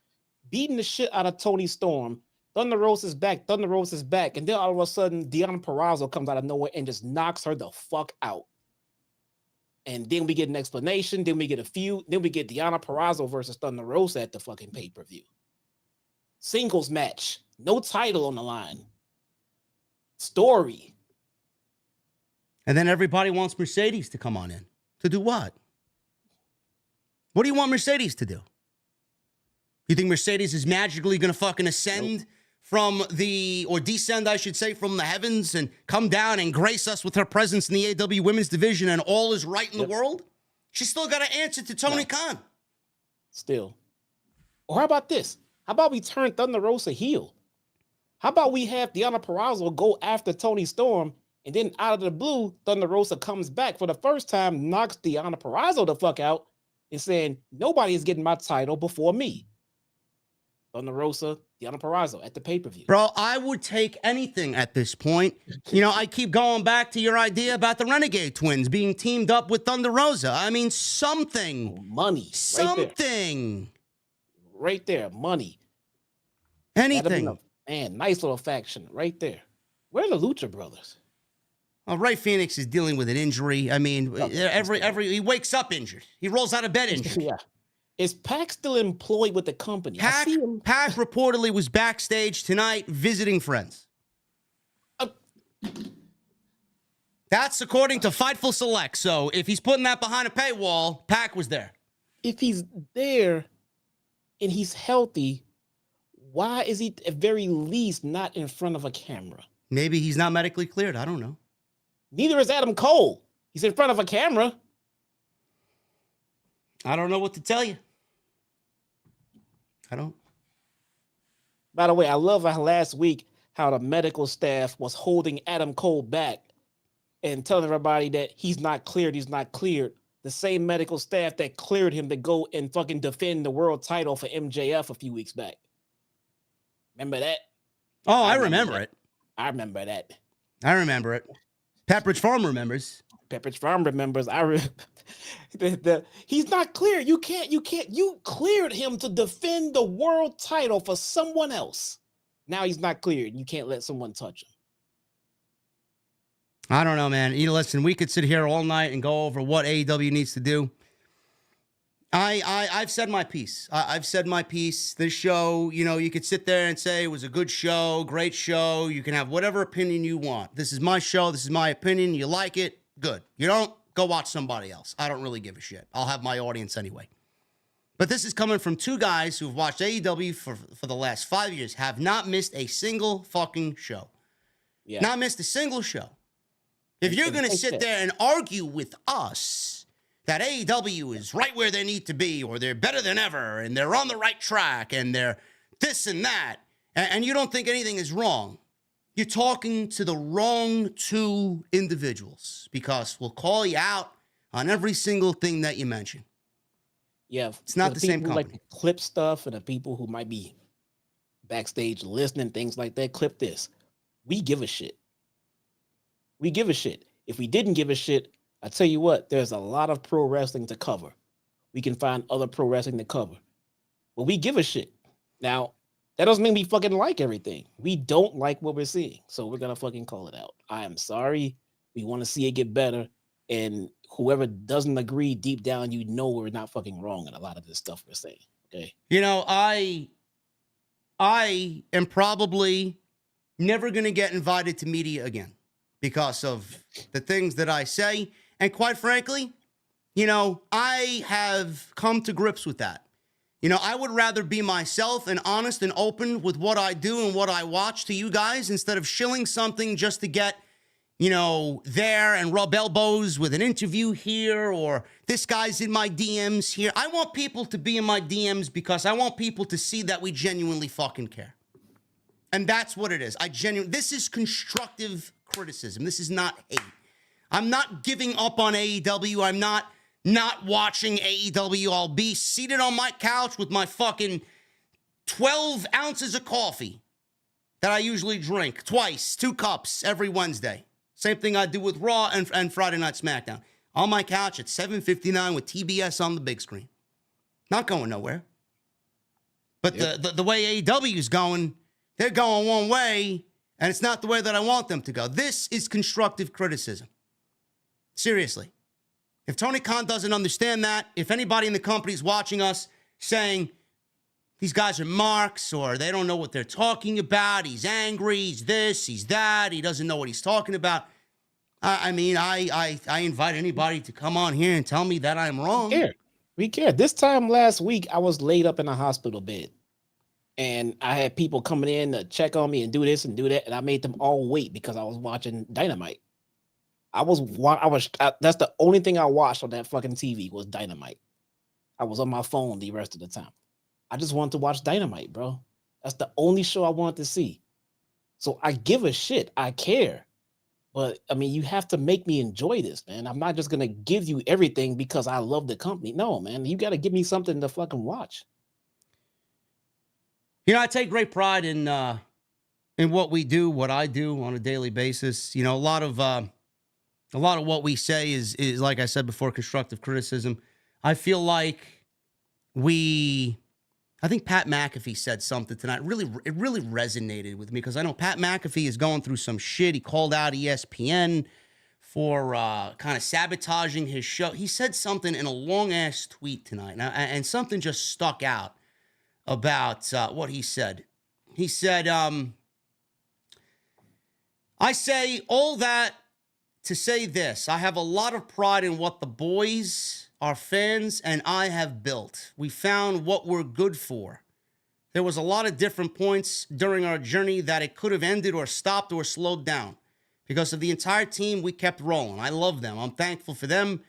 beating the shit out of Toni Storm. Thunder Rosa's back, and then all of a sudden, Deonna Purrazzo comes out of nowhere and just knocks her the fuck out. And then we get an explanation, then we get a feud, then we get Deonna Purrazzo versus Thunder Rosa at the fucking pay-per-view. Singles match, no title on the line. Story. And then everybody wants Mercedes to come on in. To do what? What do you want Mercedes to do? You think Mercedes is magically going to fucking ascend descend, I should say, from the heavens and come down and grace us with her presence in the AEW women's division and all is right in the world? She's still got to answer to Tony Khan. Still. Or how about this? How about we turn Thunder Rosa heel? How about we have Deonna Purrazzo go after Toni Storm, and then out of the blue, Thunder Rosa comes back for the first time, knocks Deonna Purrazzo the fuck out, and saying, nobody is getting my title before me. Thunder Rosa, Deonna Purrazzo at the pay-per-view. Bro, I would take anything at this point. I keep going back to your idea about the Renegade Twins being teamed up with Thunder Rosa. I mean, something. Money. Something. Right there, money. Anything. Man, nice little faction right there. Where are the Lucha Brothers? Well, Ray Phoenix is dealing with an injury. I mean, he wakes up injured. He rolls out of bed injured. Yeah. Is Pac still employed with the company? Pac reportedly was backstage tonight visiting friends. That's according to Fightful Select. So if he's putting that behind a paywall, Pac was there. If he's there and he's healthy, why is he at very least not in front of a camera? Maybe he's not medically cleared. I don't know. Neither is Adam Cole. He's in front of a camera. I don't know what to tell you. I don't. By the way, I love how last week how the medical staff was holding Adam Cole back and telling everybody that he's not cleared. The same medical staff that cleared him to go and fucking defend the world title for MJF a few weeks back. Remember that? Oh, I remember it. I remember that. I remember it. Pepperidge Farm remembers. Pepperidge Farm remembers. He's not cleared. You cleared him to defend the world title for someone else. Now he's not cleared. You can't let someone touch him. I don't know, man. Listen, we could sit here all night and go over what AEW needs to do. I've said my piece. I've said my piece. This show, you could sit there and say it was a good show, great show. You can have whatever opinion you want. This is my show. This is my opinion. You like it? Good. You don't? Go watch somebody else. I don't really give a shit. I'll have my audience anyway. But this is coming from two guys who've watched AEW for the last 5 years, have not missed a single fucking show. Yeah. Not missed a single show. If you're going to sit there and argue with us that AEW is right where they need to be, or they're better than ever, and they're on the right track, and they're this and that, and you don't think anything is wrong, you're talking to the wrong two individuals, because we'll call you out on every single thing that you mention. Yeah, it's not the same company. Like clip stuff, and the people who might be backstage listening, things like that, clip this. We give a shit. We give a shit. If we didn't give a shit, I tell you what, there's a lot of pro wrestling to cover. We can find other pro wrestling to cover. But we give a shit. Now, that doesn't mean we fucking like everything. We don't like what we're seeing. So we're going to fucking call it out. I am sorry. We want to see it get better. And whoever doesn't agree deep down, we're not fucking wrong in a lot of this stuff we're saying. Okay. I am probably never going to get invited to media again because of the things that I say. And quite frankly, I have come to grips with that. I would rather be myself and honest and open with what I do and what I watch to you guys instead of shilling something just to get, there and rub elbows with an interview here, or this guy's in my DMs here. I want people to be in my DMs because I want people to see that we genuinely fucking care. And that's what it is. This is constructive criticism. This is not hate. I'm not giving up on AEW. I'm not watching AEW. I'll be seated on my couch with my fucking 12 ounces of coffee that I usually drink twice, 2 cups every Wednesday. Same thing I do with Raw and Friday Night SmackDown. On my couch at 7:59 with TBS on the big screen. Not going nowhere. But the way AEW is going, they're going one way, and it's not the way that I want them to go. This is constructive criticism. Seriously. If Tony Khan doesn't understand that, if anybody in the company is watching us saying these guys are marks or they don't know what they're talking about, he's angry, he's this, he's that, he doesn't know what he's talking about, I invite anybody to come on here and tell me that I'm wrong. We care. This time last week, I was laid up in a hospital bed. And I had people coming in to check on me and do this and do that. And I made them all wait because I was watching Dynamite. That's the only thing I watched on that fucking TV was Dynamite. I was on my phone the rest of the time. I just wanted to watch Dynamite, bro. That's the only show I wanted to see. So I give a shit. I care. But, you have to make me enjoy this, man. I'm not just going to give you everything because I love the company. No, man. You got to give me something to fucking watch. I take great pride in what we do, what I do on a daily basis. A lot of what we say is like I said before, constructive criticism. I feel like I think Pat McAfee said something tonight. It really resonated with me because I know Pat McAfee is going through some shit. He called out ESPN for kind of sabotaging his show. He said something in a long-ass tweet tonight, and something just stuck out about what he said. He said, I say all that to say this. I have a lot of pride in what the boys, our fans, and I have built. We found what we're good for. There was a lot of different points during our journey that it could have ended or stopped or slowed down. Because of the entire team, we kept rolling. I love them. I'm thankful for them.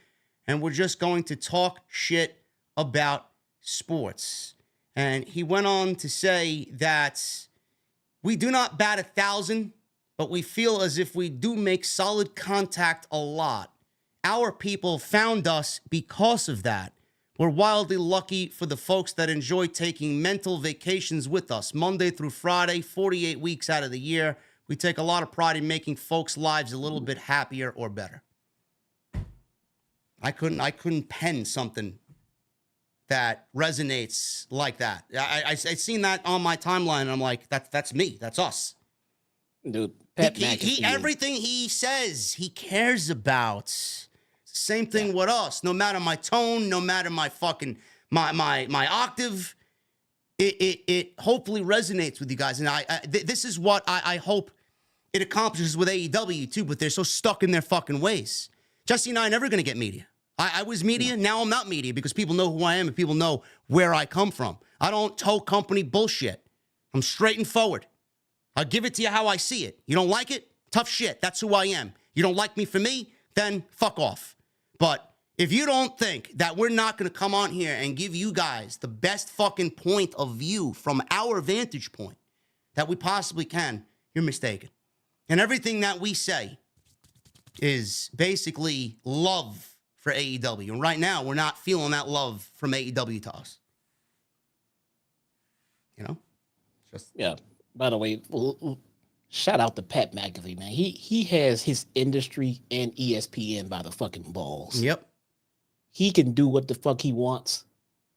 And we're just going to talk shit about sports. And he went on to say that we do not bat 1,000, but we feel as if we do make solid contact a lot. Our people found us because of that. We're wildly lucky for the folks that enjoy taking mental vacations with us, Monday through Friday, 48 weeks out of the year. We take a lot of pride in making folks' lives a little bit happier or better. I couldn't pen something that resonates like that. I seen that on my timeline, and I'm like, that's me. That's us. Dude, he everything he says, he cares about. Same thing with us. No matter my tone, no matter my fucking my octave. It hopefully resonates with you guys. And this is what I hope it accomplishes with AEW too, but they're so stuck in their fucking ways. Jesse and I are never going to get media. I was media. Now I'm not media because people know who I am and people know where I come from. I don't toe company bullshit. I'm straight and forward. I'll give it to you how I see it. You don't like it? Tough shit. That's who I am. You don't like me for me? Then fuck off. But if you don't think that we're not going to come on here and give you guys the best fucking point of view from our vantage point that we possibly can, you're mistaken. And everything that we say is basically love for AEW. And right now, we're not feeling that love from AEW to us. You know? Yeah. By the way, shout out to Pat McAfee, man. He has his industry and ESPN by the fucking balls. Yep. He can do what the fuck he wants.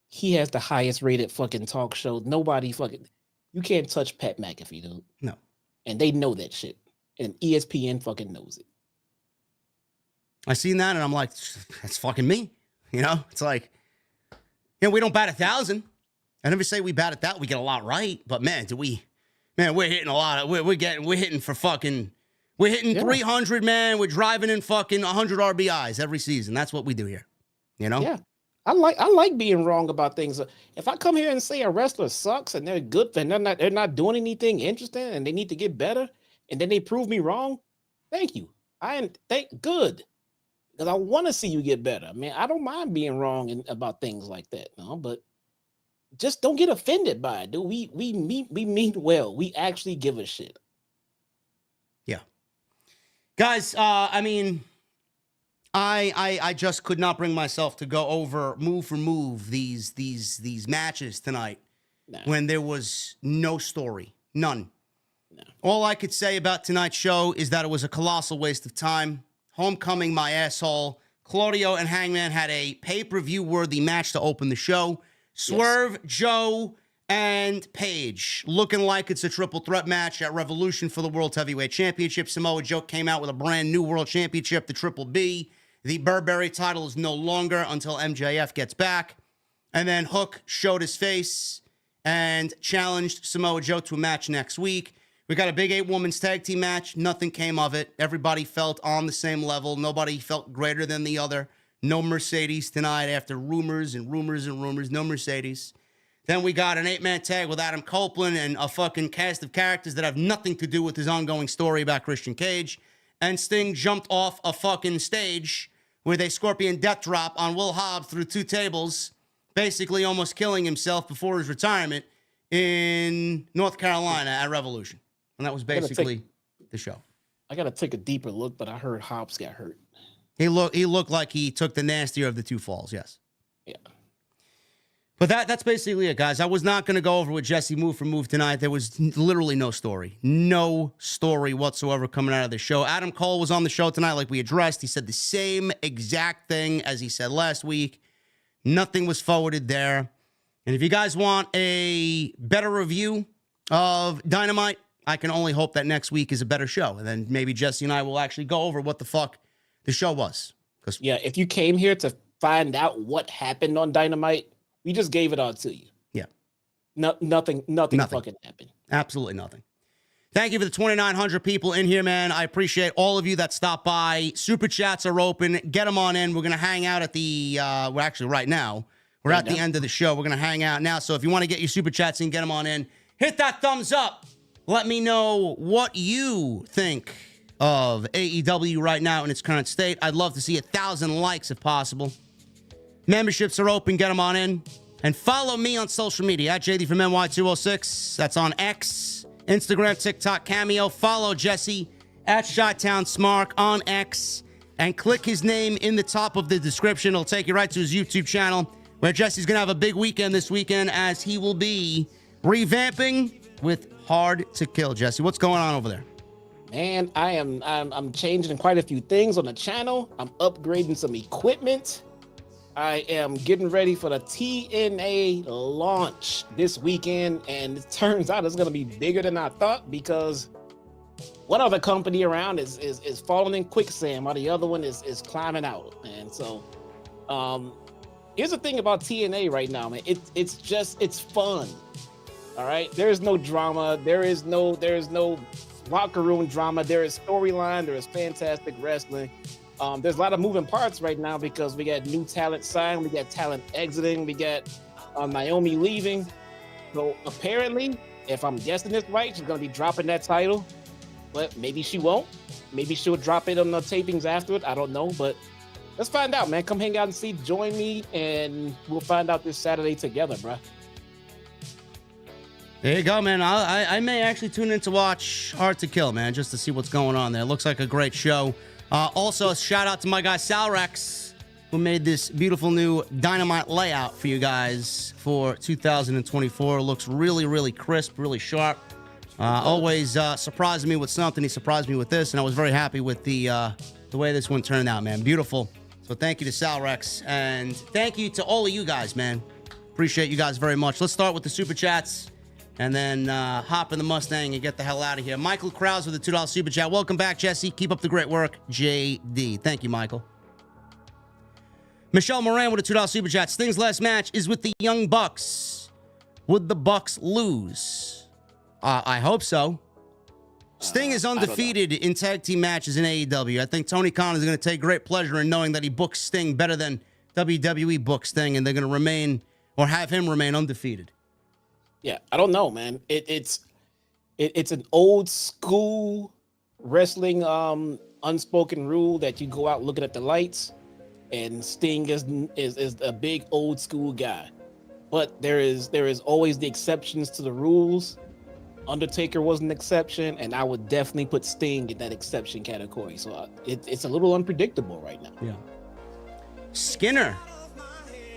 He has the highest rated fucking talk show. Nobody fucking... You can't touch Pat McAfee, dude. No. And they know that shit. And ESPN fucking knows it. I seen that and I'm like, that's fucking me. You know? It's like, you know, we don't bat 1,000. I never say we bat at that. We get a lot right. But man, we're hitting a lot of... We're hitting for fucking... We're hitting 300, man. We're driving in fucking 100 RBIs every season. That's what we do here. You know? Yeah. I like being wrong about things. If I come here and say a wrestler sucks and they're good and they're not doing anything interesting and they need to get better, and then they prove me wrong, thank you. Good. Because I want to see you get better. I mean, I don't mind being wrong about things like that, no, but just don't get offended by it, dude. We mean well. We actually give a shit. Yeah. Guys, I mean, I just could not bring myself to go over move for move these matches tonight when there was no story. None. No. All I could say about tonight's show is that it was a colossal waste of time. Homecoming, my asshole. Claudio and Hangman had a pay-per-view worthy match to open the show. Swerve, Joe, and Paige looking like it's a triple threat match at Revolution for the World Heavyweight Championship. Samoa Joe came out with a brand new World Championship, the Triple B. The Burberry title is no longer until MJF gets back. And then Hook showed his face and challenged Samoa Joe to a match next week. We got a big 8-women's tag team match. Nothing came of it. Everybody felt on the same level. Nobody felt greater than the other. No Mercedes tonight after rumors and rumors and rumors. No Mercedes. Then we got an 8-man tag with Adam Copeland and a fucking cast of characters that have nothing to do with his ongoing story about Christian Cage. And Sting jumped off a fucking stage with a Scorpion death drop on Will Hobbs through 2 tables, basically almost killing himself before his retirement in North Carolina at Revolution. And that was basically the show. I got to take a deeper look, but I heard Hobbs got hurt. He looked like he took the nastier of the 2 falls, yes. Yeah. But that's basically it, guys. I was not going to go over with Jesse move for move tonight. There was literally no story. No story whatsoever coming out of the show. Adam Cole was on the show tonight like we addressed. He said the same exact thing as he said last week. Nothing was forwarded there. And if you guys want a better review of Dynamite, I can only hope that next week is a better show. And then maybe Jesse and I will actually go over what the fuck the show was. Yeah, if you came here to find out what happened on Dynamite, we just gave it all to you. Yeah. Nothing fucking happened. Absolutely nothing. Thank you for the 2,900 people in here, man. I appreciate all of you that stopped by. Super chats are open. Get them on in. We're going to hang out at the, we're actually right now. We're at the end of the show. We're going to hang out now. So if you want to get your super chats in, get them on in. Hit that thumbs up. Let me know what you think of AEW right now in its current state. I'd love to see 1,000 likes if possible. Memberships are open. Get them on in. And follow me on social media at JDfromNY206. That's on X, Instagram, TikTok, Cameo. Follow Jesse at Chi-Town Smark on X. And click his name in the top of the description. It'll take you right to his YouTube channel, where Jesse's going to have a big weekend this weekend as he will be revamping with Hard to Kill. Jesse, what's going on over there? Man, I'm changing quite a few things on the channel. I'm upgrading some equipment. I am getting ready for the TNA launch this weekend, and it turns out it's going to be bigger than I thought because one other company around is falling in quicksand while the other one is climbing out. And so Here's the thing about TNA right now, man. It's fun. All right. There is no drama. There is no locker room drama. There is storyline. There is fantastic wrestling. There's a lot of moving parts right now because we got new talent signed, we got talent exiting, we got Naomi leaving. So apparently, if I'm guessing this right, she's gonna be dropping that title. But maybe she won't. Maybe she'll drop it on the tapings after it. I don't know, but let's find out, man. Come hang out and see. Join me, and we'll find out this Saturday together, bro. There you go, man. I may actually tune in to watch Hard to Kill, man, just to see what's going on there. It looks like a great show. Also, a shout out to my guy Sal Rex, who made this beautiful new Dynamite layout for you guys for 2024. It looks really, really crisp, really sharp. Always surprising me with something. He surprised me with this, and I was very happy with the way this one turned out, man. Beautiful. So thank you to Sal Rex, and thank you to all of you guys, man. Appreciate you guys very much. Let's start with the Super Chats, and then hop in the Mustang and get the hell out of here. Michael Krause with a $2 Super Chat. Welcome back, Jesse. Keep up the great work. JD. Thank you, Michael. Michelle Moran with a $2 Super Chat. Sting's last match is with the Young Bucks. Would the Bucks lose? I hope so. Sting is undefeated in tag team matches in AEW. I think Tony Khan is going to take great pleasure in knowing that he books Sting better than WWE books Sting, and they're going to remain or have him remain undefeated. Yeah, I don't know, man. It's an old school wrestling unspoken rule that you go out looking at the lights, and Sting is a big old school guy. But there is always the exceptions to the rules. Undertaker was an exception, and I would definitely put Sting in that exception category. So it's a little unpredictable right now. Yeah. Skinner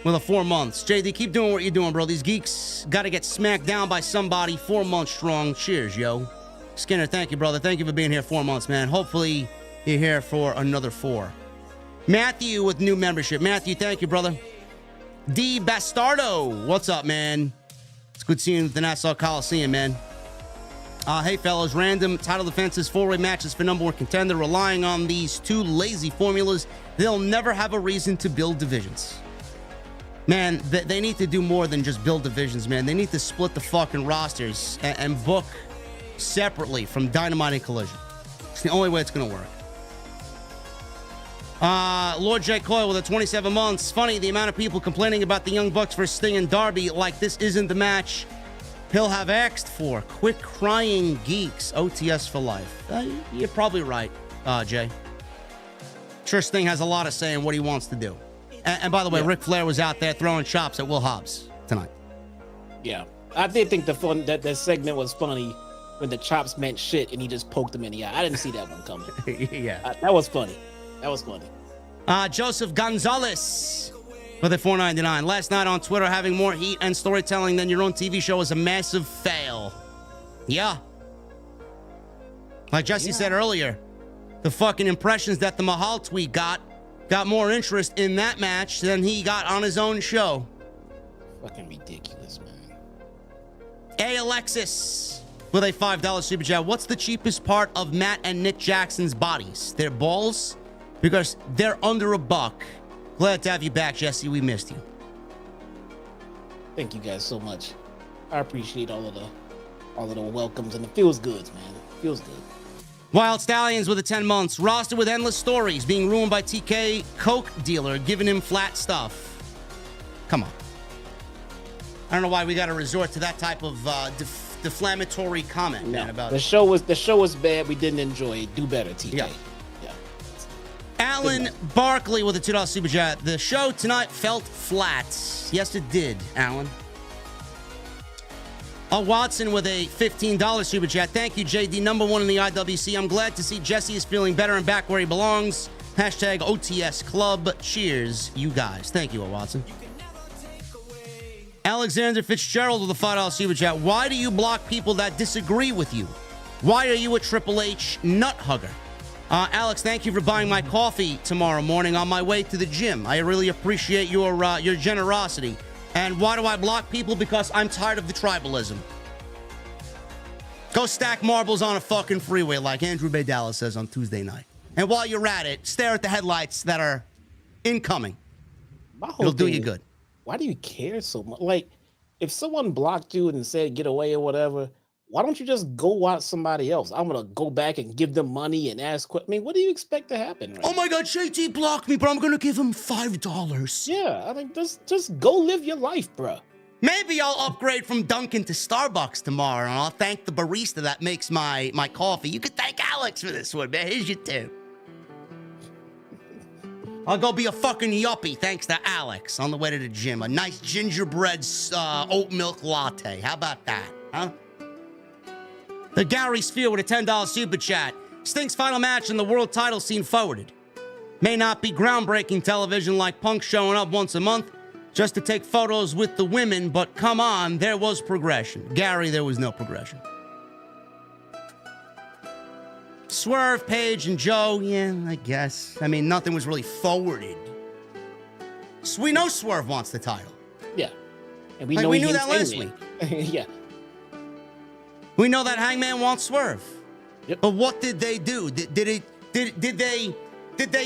with a 4 months. JD, keep doing what you're doing, bro. These geeks got to get smacked down by somebody 4 months strong. Cheers, yo. Skinner, thank you, brother. Thank you for being here 4 months, man. Hopefully you're here for another 4. Matthew with new membership. Matthew, thank you, brother. D. Bastardo, what's up, man? It's good seeing you at the Nassau Coliseum, man. Hey, fellas, random title defenses, 4-way matches for number 1 contender. Relying on these 2 lazy formulas, they'll never have a reason to build divisions. Man, they need to do more than just build divisions, man. They need to split the fucking rosters and book separately from Dynamite and Collision. It's the only way it's going to work. Lord J. Coyle with a 27 months. Funny, the amount of people complaining about the Young Bucks versus Sting and Darby like this isn't the match he'll have asked for. Quick crying geeks. OTS for life. You're probably right, Jay. Sure, Sting has a lot of say in what he wants to do. And by the way, yeah. Ric Flair was out there throwing chops at Will Hobbs tonight. Yeah, I did think that segment was funny when the chops meant shit and he just poked him in the eye. I didn't see that one coming. Yeah, that was funny. That was funny. Joseph Gonzalez with a $4.99. Last night on Twitter, having more heat and storytelling than your own TV show was a massive fail. Yeah. Like Jesse said earlier, the fucking impressions that the Mahal tweet got more interest in that match than he got on his own show. Fucking ridiculous, man. A. Alexis with a $5 Super Chat. What's the cheapest part of Matt and Nick Jackson's bodies? Their balls? Because they're under $1. Glad to have you back, Jesse. We missed you. Thank you guys so much. I appreciate all of the welcomes, and it feels good, man. It feels good. Wild Stallions with a 10 months. Roster with endless stories. Being ruined by TK Coke dealer, giving him flat stuff. Come on. I don't know why we got to resort to that type of deflammatory comment, man. About the show was bad. We didn't enjoy it. Do better, TK. Yeah. Alan Barkley with a $2 Super Chat. The show tonight felt flat. Yes, it did, Alan. Watson with a $15 Super Chat. Thank you, JD. Number 1 in the IWC. I'm glad to see Jesse is feeling better and back where he belongs. Hashtag OTS Club. Cheers, you guys. Thank you, Watson. Alexander Fitzgerald with a $5 Super Chat. Why do you block people that disagree with you? Why are you a Triple H nut hugger? Alex, thank you for buying my coffee tomorrow morning on my way to the gym. I really appreciate your generosity. And why do I block people? Because I'm tired of the tribalism. Go stack marbles on a fucking freeway like Andrew Bay Dallas says on Tuesday night. And while you're at it, stare at the headlights that are incoming. It'll do you good. why do you care so much? Like, if someone blocked you and said get away or whatever, why don't you just go watch somebody else? I'm gonna go back and give them money and ask. I mean, what do you expect to happen? Right Oh my God, JT blocked me, but I'm gonna give him $5. Yeah, I think just go live your life, bro. Maybe I'll upgrade from Dunkin' to Starbucks tomorrow, and I'll thank the barista that makes my coffee. You could thank Alex for this one, man. Here's your tip. I'll go be a fucking yuppie thanks to Alex on the way to the gym. A nice gingerbread oat milk latte. How about that, huh? The Gary Sphere with a $10 super chat. Sting's final match in the world title scene forwarded. May not be groundbreaking television like Punk showing up once a month just to take photos with the women, but come on, there was progression. Gary, there was no progression. Swerve, Paige, and Joe, yeah, I guess. I mean, nothing was really forwarded. So we know Swerve wants the title. Yeah. And we knew that last week. Yeah. We know that Hangman wants Swerve. Yep. But what did they do? Did they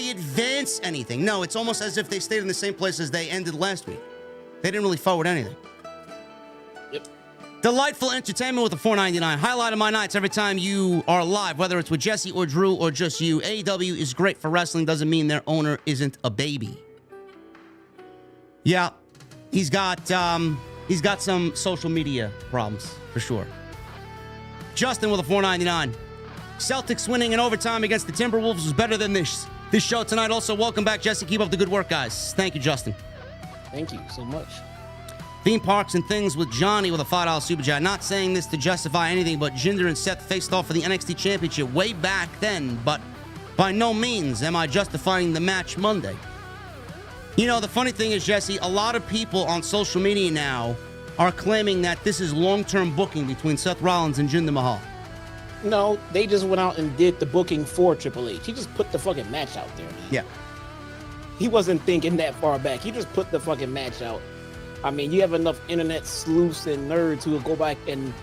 advance anything? No, it's almost as if they stayed in the same place as they ended last week. They didn't really forward anything. Yep. Delightful entertainment with a $4.99. Highlight of my nights every time you are live, whether it's with Jesse or Drew or just you. AEW is great for wrestling. Doesn't mean their owner isn't a baby. Yeah, he's got some social media problems for sure. Justin with a $4.99. Celtics winning in overtime against the Timberwolves was better than this show tonight. Also, welcome back, Jesse. Keep up the good work, guys. Thank you, Justin. Thank you so much. Theme parks and things with Johnny with a $5 super chat. Not saying this to justify anything, but Jinder and Seth faced off for the NXT Championship way back then, but by no means am I justifying the match Monday. You know, the funny thing is, Jesse, a lot of people on social media now are claiming that this is long-term booking between Seth Rollins and Jinder Mahal. No, they just went out and did the booking for Triple H. He just put the fucking match out there, man. Yeah. He wasn't thinking that far back. He just put the fucking match out. I mean, you have enough internet sleuths and nerds who will go back and...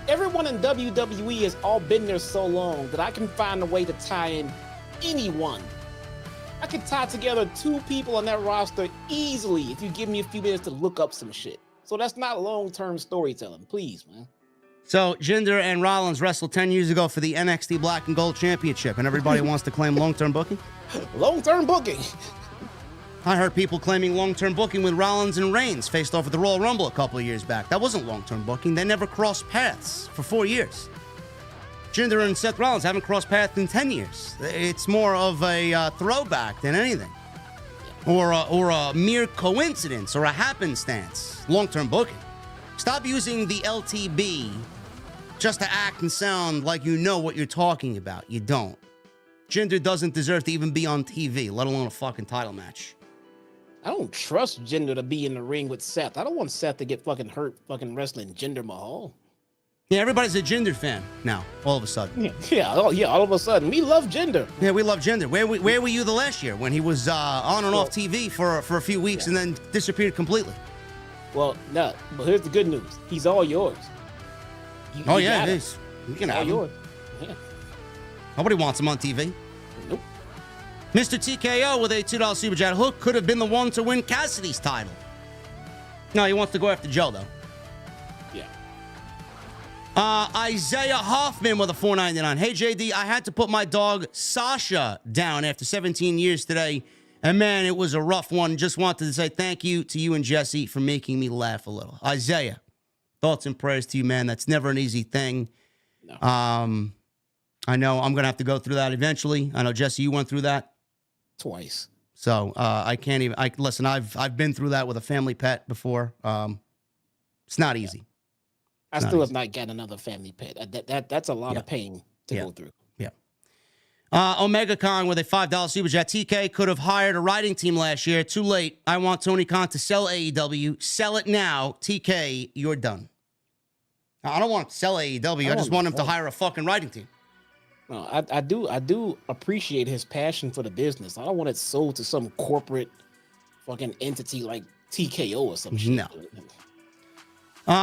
Everyone in WWE has all been there so long that I can find a way to tie in anyone. I could tie together two people on that roster easily if you give me a few minutes to look up some shit. So that's not long-term storytelling. Please, man. So Jinder and Rollins wrestled 10 years ago for the NXT Black and Gold Championship, and everybody wants to claim long-term booking? Long-term booking. I heard people claiming long-term booking when Rollins and Reigns faced off at the Royal Rumble a couple of years back. That wasn't long-term booking. They never crossed paths for 4 years. Jinder and Seth Rollins haven't crossed paths in 10 years. It's more of a throwback than anything. Or a mere coincidence or a happenstance. Long-term booking. Stop using the LTB just to act and sound like you know what you're talking about. You don't. Jinder doesn't deserve to even be on TV, let alone a fucking title match. I don't trust Jinder to be in the ring with Seth. I don't want Seth to get fucking hurt fucking wrestling Jinder Mahal. Yeah, everybody's a Jinder fan now, all of a sudden. All of a sudden. We love Jinder. Yeah, we love Jinder. Where were you the last year when he was on and off TV for a few weeks and then disappeared completely? Well, no, but here's the good news. He's all yours. You can have him. Yours. Yeah. Nobody wants him on TV. Nope. Mr. TKO with a $2 super chat. Hook could have been the one to win Cassidy's title. No, he wants to go after Joe, though. Yeah. Isaiah Hoffman with a $4.99. Hey, JD, I had to put my dog Sasha down after 17 years today. And, man, it was a rough one. Just wanted to say thank you to you and Jesse for making me laugh a little. Isaiah, thoughts and prayers to you, man. That's never an easy thing. No. I know I'm going to have to go through that eventually. I know, Jesse, you went through that. Twice. So I can't even... Listen, I've been through that with a family pet before. It's not easy. I still have not gotten another family pet. That's a lot of pain to go through. Yeah. Omega Khan with a $5 super chat. TK could have hired a writing team last year. Too late. I want Tony Khan to sell AEW. Sell it now. TK, you're done. I don't want him to sell AEW. I just want him to hire a fucking writing team. No, I do appreciate his passion for the business. I don't want it sold to some corporate fucking entity like TKO or some shit. No.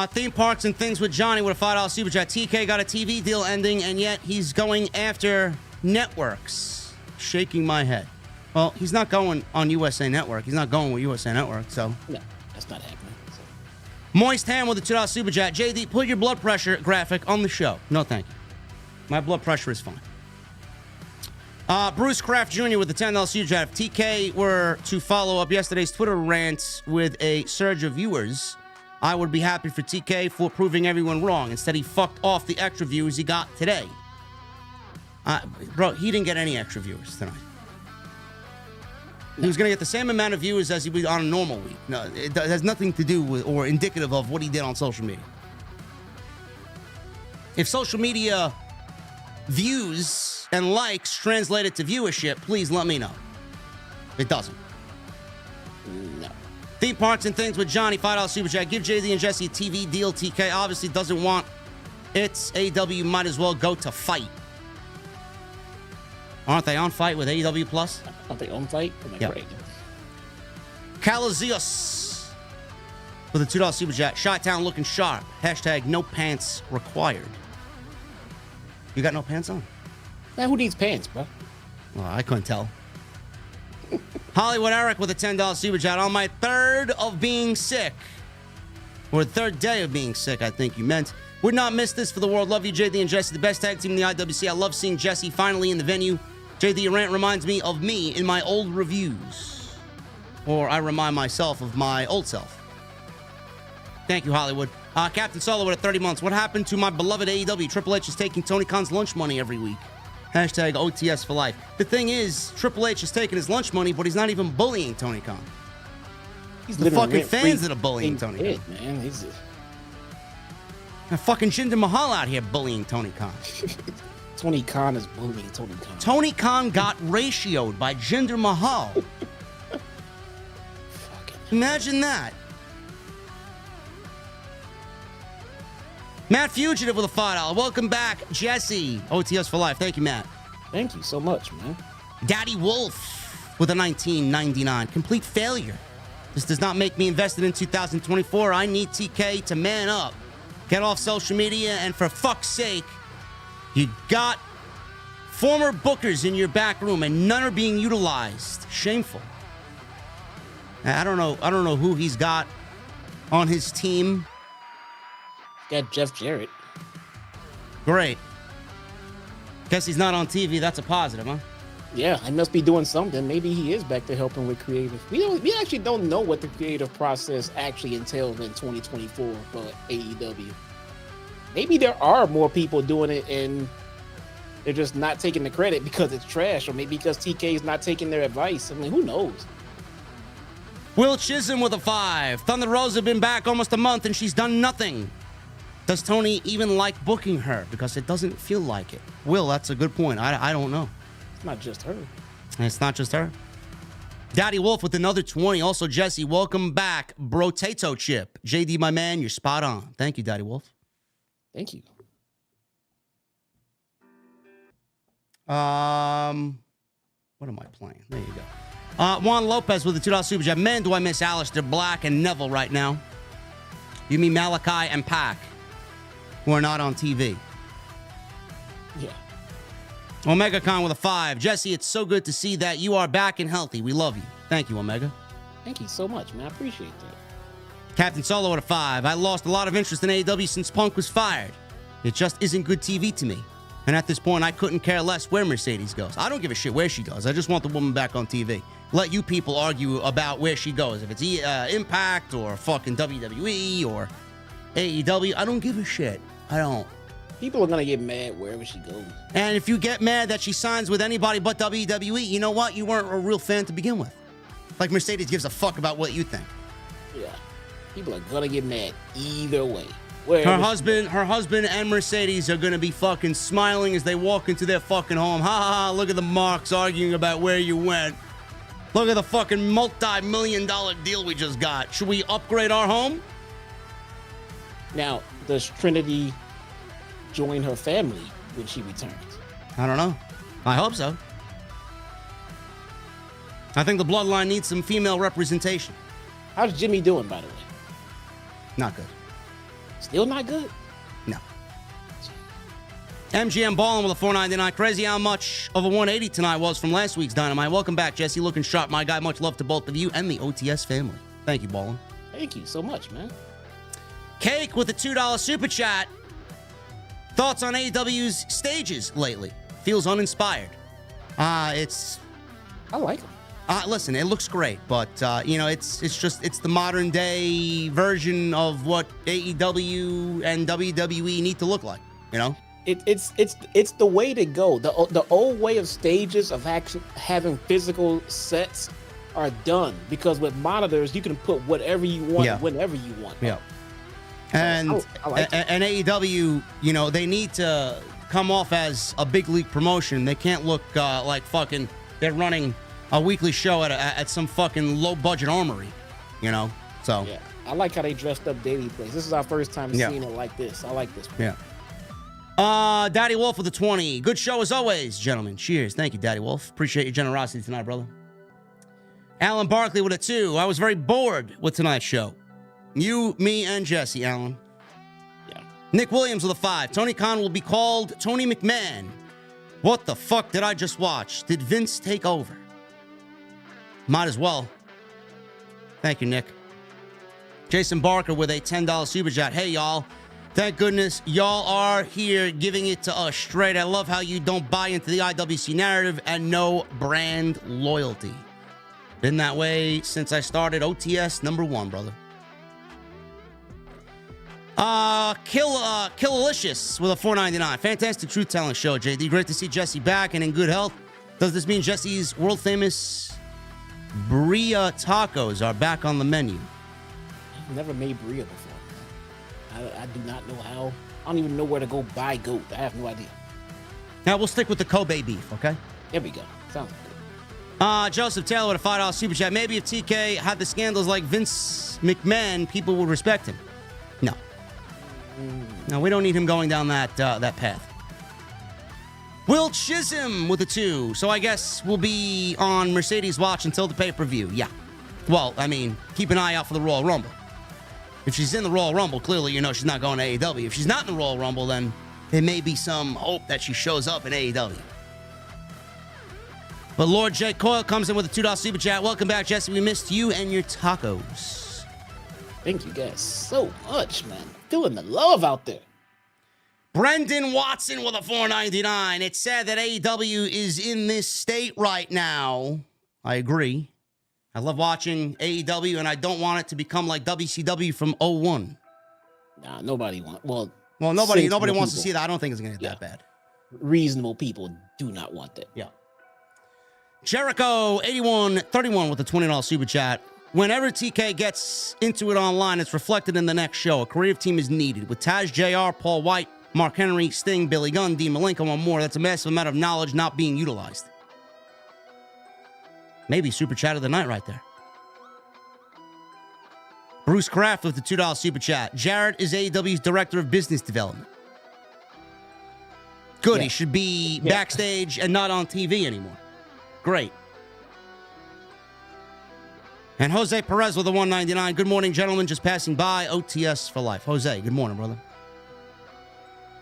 Theme parks and things with Johnny with a $5 super chat. TK got a TV deal ending, and yet he's going after networks. Shaking my head. Well, he's not going on USA Network. He's not going with USA Network, so. No, that's not happening. So. Moist Ham with the $2 super chat. JD, put your blood pressure graphic on the show. No, thank you. My blood pressure is fine. Bruce Kraft Jr. with the $10 super chat. If TK were to follow up yesterday's Twitter rant with a surge of viewers, I would be happy for TK for proving everyone wrong. Instead, he fucked off the extra views he got today. Bro, he didn't get any extra viewers tonight. He was going to get the same amount of viewers as he would on a normal week. No, it has nothing to do with or indicative of what he did on social media. If social media views and likes translated to viewership, please let me know. It doesn't. No. Theme parks and things with Johnny, $5 super chat. Give JD and Jesse a TV deal. TK obviously doesn't want it. AEW might as well go to Fight. Aren't they on Fight with AEW Plus? Aren't they on Fight? Yep. Great. Calazios with a $2 super chat. Chi-Town looking sharp. Hashtag no pants required. You got no pants on? Man, who needs pants, bro? Well, I couldn't tell. Hollywood Eric with a $10 super chat. On my third of being sick, or third day of being sick, I think you meant. Would not miss this for the world. Love you, JD and Jesse, the best tag team in the IWC. I love seeing Jesse finally in the venue. JD, your rant reminds me of me in my old reviews. Or I remind myself of my old self. Thank you, Hollywood. Captain Solo with a 30 months. What happened to my beloved AEW? Triple H is taking Tony Khan's lunch money every week. Hashtag OTS for life. The thing is, Triple H is taking his lunch money, but he's not even bullying Tony Khan. He's the fucking fans that are bullying Tony Khan. Man, he's fucking Jinder Mahal out here bullying Tony Khan. Tony Khan is bullying Tony Khan. Tony Khan got ratioed by Jinder Mahal. Imagine that. Matt Fugitive with a $5. Welcome back, Jesse. OTS for life. Thank you, Matt. Thank you so much, man. Daddy Wolf with a $19.99. Complete failure. This does not make me invested in 2024. I need TK to man up. Get off social media, and for fuck's sake, you got former bookers in your back room, and none are being utilized. Shameful. I don't know who he's got on his team. Got Jeff Jarrett. Great. Guess he's not on TV. That's a positive, huh? Yeah, he must be doing something. Maybe he is back to helping with creative. We actually don't know what the creative process actually entails in 2024 for AEW. Maybe there are more people doing it and they're just not taking the credit because it's trash, or maybe because TK is not taking their advice. I mean, who knows? Will Chisholm with a $5. Thunder Rosa been back almost a month and she's done nothing. Does Tony even like booking her? Because it doesn't feel like it. Will, that's a good point. I don't know. It's not just her. It's not just her. Daddy Wolf with another 20. Also, Jesse, welcome back. Brotato Chip. JD, my man, you're spot on. Thank you, Daddy Wolf. Thank you. What am I playing? There you go. Juan Lopez with the $2 super chat. Man, do I miss Aleister Black and Neville right now. You mean Malachi and Pac, who are not on TV. Yeah. Omega Khan with a 5. Jesse, it's so good to see that you are back and healthy. We love you. Thank you, Omega. Thank you so much, man. I appreciate that. Captain Solo with a 5. I lost a lot of interest in AEW since Punk was fired. It just isn't good TV to me. And at this point, I couldn't care less where Mercedes goes. I don't give a shit where she goes. I just want the woman back on TV. Let you people argue about where she goes. If it's Impact or fucking WWE or AEW, I don't give a shit. I don't. People are going to get mad wherever she goes. And if you get mad that she signs with anybody but WWE, you know what? You weren't a real fan to begin with. Like Mercedes gives a fuck about what you think. Yeah. People are going to get mad either way. Her husband and Mercedes are going to be fucking smiling as they walk into their fucking home. Ha ha ha, look at the marks arguing about where you went. Look at the fucking multi-million-dollar deal we just got. Should we upgrade our home? Now, does Trinity join her family when she returns? I don't know. I hope so. I think the bloodline needs some female representation. How's Jimmy doing, by the way? Not good. Still not good? No. MGM balling with a $4.99. Crazy how much of a 180 tonight was from last week's Dynamite. Welcome back, Jesse. Looking sharp, my guy. Much love to both of you and the OTS family. Thank you, Ballin. Thank you so much, man. Cake with a $2 super chat. Thoughts on AEW's stages lately? Feels uninspired. I like them. Listen, it looks great, but it's the modern day version of what AEW and WWE need to look like. You know, it's the way to go. The old way of stages of actually having physical sets are done, because with monitors you can put whatever you want whenever you want. Yeah. And I like it. and AEW, they need to come off as a big league promotion. They can't look like fucking they're running a weekly show at some fucking low budget armory, So yeah, I like how they dressed up Daily Place. This is our first time seeing it like this. I like this one. Yeah. Daddy Wolf with a 20. Good show as always, gentlemen. Cheers. Thank you, Daddy Wolf. Appreciate your generosity tonight, brother. Alan Barkley with a 2. I was very bored with tonight's show. You, me, and Jesse, Alan. Yeah. Nick Williams with a 5. Tony Khan will be called Tony McMahon. What the fuck did I just watch? Did Vince take over? Might as well. Thank you, Nick. Jason Barker with a $10 super chat. Hey, y'all. Thank goodness y'all are here giving it to us straight. I love how you don't buy into the IWC narrative and no brand loyalty. Been that way since I started OTS #1, brother. Killalicious with a $4.99. Fantastic truth telling show, JD. Great to see Jesse back and in good health. Does this mean Jesse's world famous Bria tacos are back on the menu? I've never made Bria before. I do not know how. I don't even know where to go buy goat. I have no idea. Now we'll stick with the Kobe beef, okay? There we go. Sounds good. Joseph Taylor with a $5 super chat. Maybe if TK had the scandals like Vince McMahon, people would respect him. No. No, we don't need him going down that path. Will Chisholm with a 2. So I guess we'll be on Mercedes watch until the pay-per-view. Yeah. Well, I mean, keep an eye out for the Royal Rumble. If she's in the Royal Rumble, clearly she's not going to AEW. If she's not in the Royal Rumble, then there may be some hope that she shows up in AEW. But Lord J. Coyle comes in with a $2 super chat. Welcome back, Jesse. We missed you and your tacos. Thank you guys so much, man. Feeling the love out there. Brendan Watson with a $4.99. It's sad that AEW is in this state right now. I agree. I love watching AEW, and I don't want it to become like WCW from 01. Nah, nobody wants. Well, nobody wants to see that. I don't think it's going to get that bad. Reasonable people do not want that. Yeah. Jericho 8131 with a $20 super chat. Whenever TK gets into it online, it's reflected in the next show. A creative team is needed. With Taz, JR, Paul White, Mark Henry, Sting, Billy Gunn, Dean Malenko, and more. That's a massive amount of knowledge not being utilized. Maybe super chat of the night right there. Bruce Kraft with the $2 super chat. Jarrett is AEW's director of business development. Good. Yeah. He should be backstage and not on TV anymore. Great. And Jose Perez with a $1.99. Good morning, gentlemen. Just passing by. OTS for life. Jose, good morning, brother.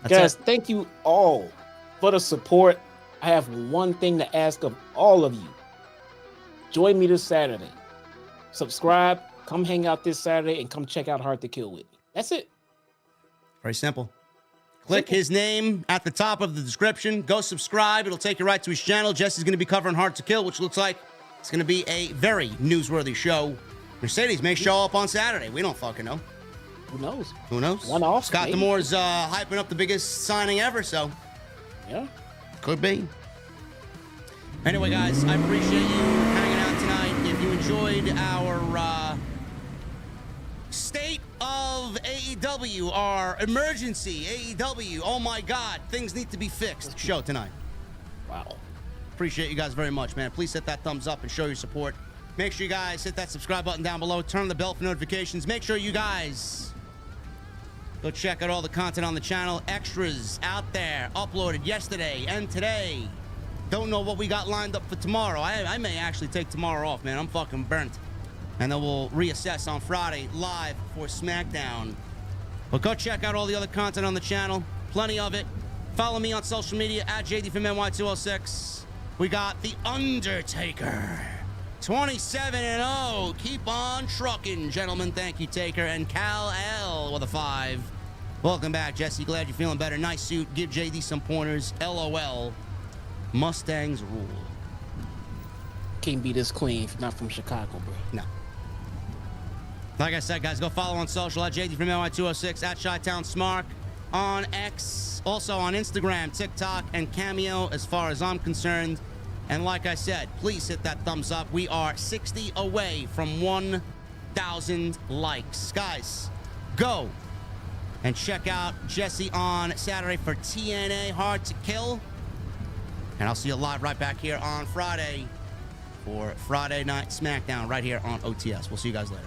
Guys, thank you all for the support. I have one thing to ask of all of you. Join me this Saturday. Subscribe, come hang out this Saturday, and come check out Hard to Kill with me. That's it. Very simple. Click his name at the top of the description. Go subscribe. It'll take you right to his channel. Jesse's going to be covering Hard to Kill, which looks like it's going to be a very newsworthy show. Mercedes may show up on Saturday. We don't fucking know. Who knows? Who knows? One off. Scott D'Amore's hyping up the biggest signing ever, so. Yeah. Could be. Anyway, guys, I appreciate you hanging out tonight. If you enjoyed our state of AEW, our emergency AEW, oh my God, things need to be fixed show tonight. Wow. Appreciate you guys very much, man. Please hit that thumbs up and show your support. Make sure you guys hit that subscribe button down below. Turn the bell for notifications. Make sure you guys go check out all the content on the channel. Extras out there, uploaded yesterday and today. Don't know what we got lined up for tomorrow. I may actually take tomorrow off, man. I'm fucking burnt. And then we'll reassess on Friday live for SmackDown. But go check out all the other content on the channel. Plenty of it. Follow me on social media at JDfromNY206. We got The Undertaker. 27-0. Keep on trucking, gentlemen. Thank you, Taker. And Cal L with a 5. Welcome back, Jesse. Glad you're feeling better. Nice suit. Give JD some pointers. LOL. Mustangs rule. Can't be this clean if you're not from Chicago, bro. No. Like I said, guys, go follow on social at JDfromNY206, at Chi-Town Smark, on X, also on Instagram, TikTok, and Cameo as far as I'm concerned. And like I said, please hit that thumbs up. We are 60 away from 1,000 likes. Guys, go and check out Jesse on Saturday for TNA Hard to Kill. And I'll see you live right back here on Friday for Friday Night SmackDown right here on OTS. We'll see you guys later.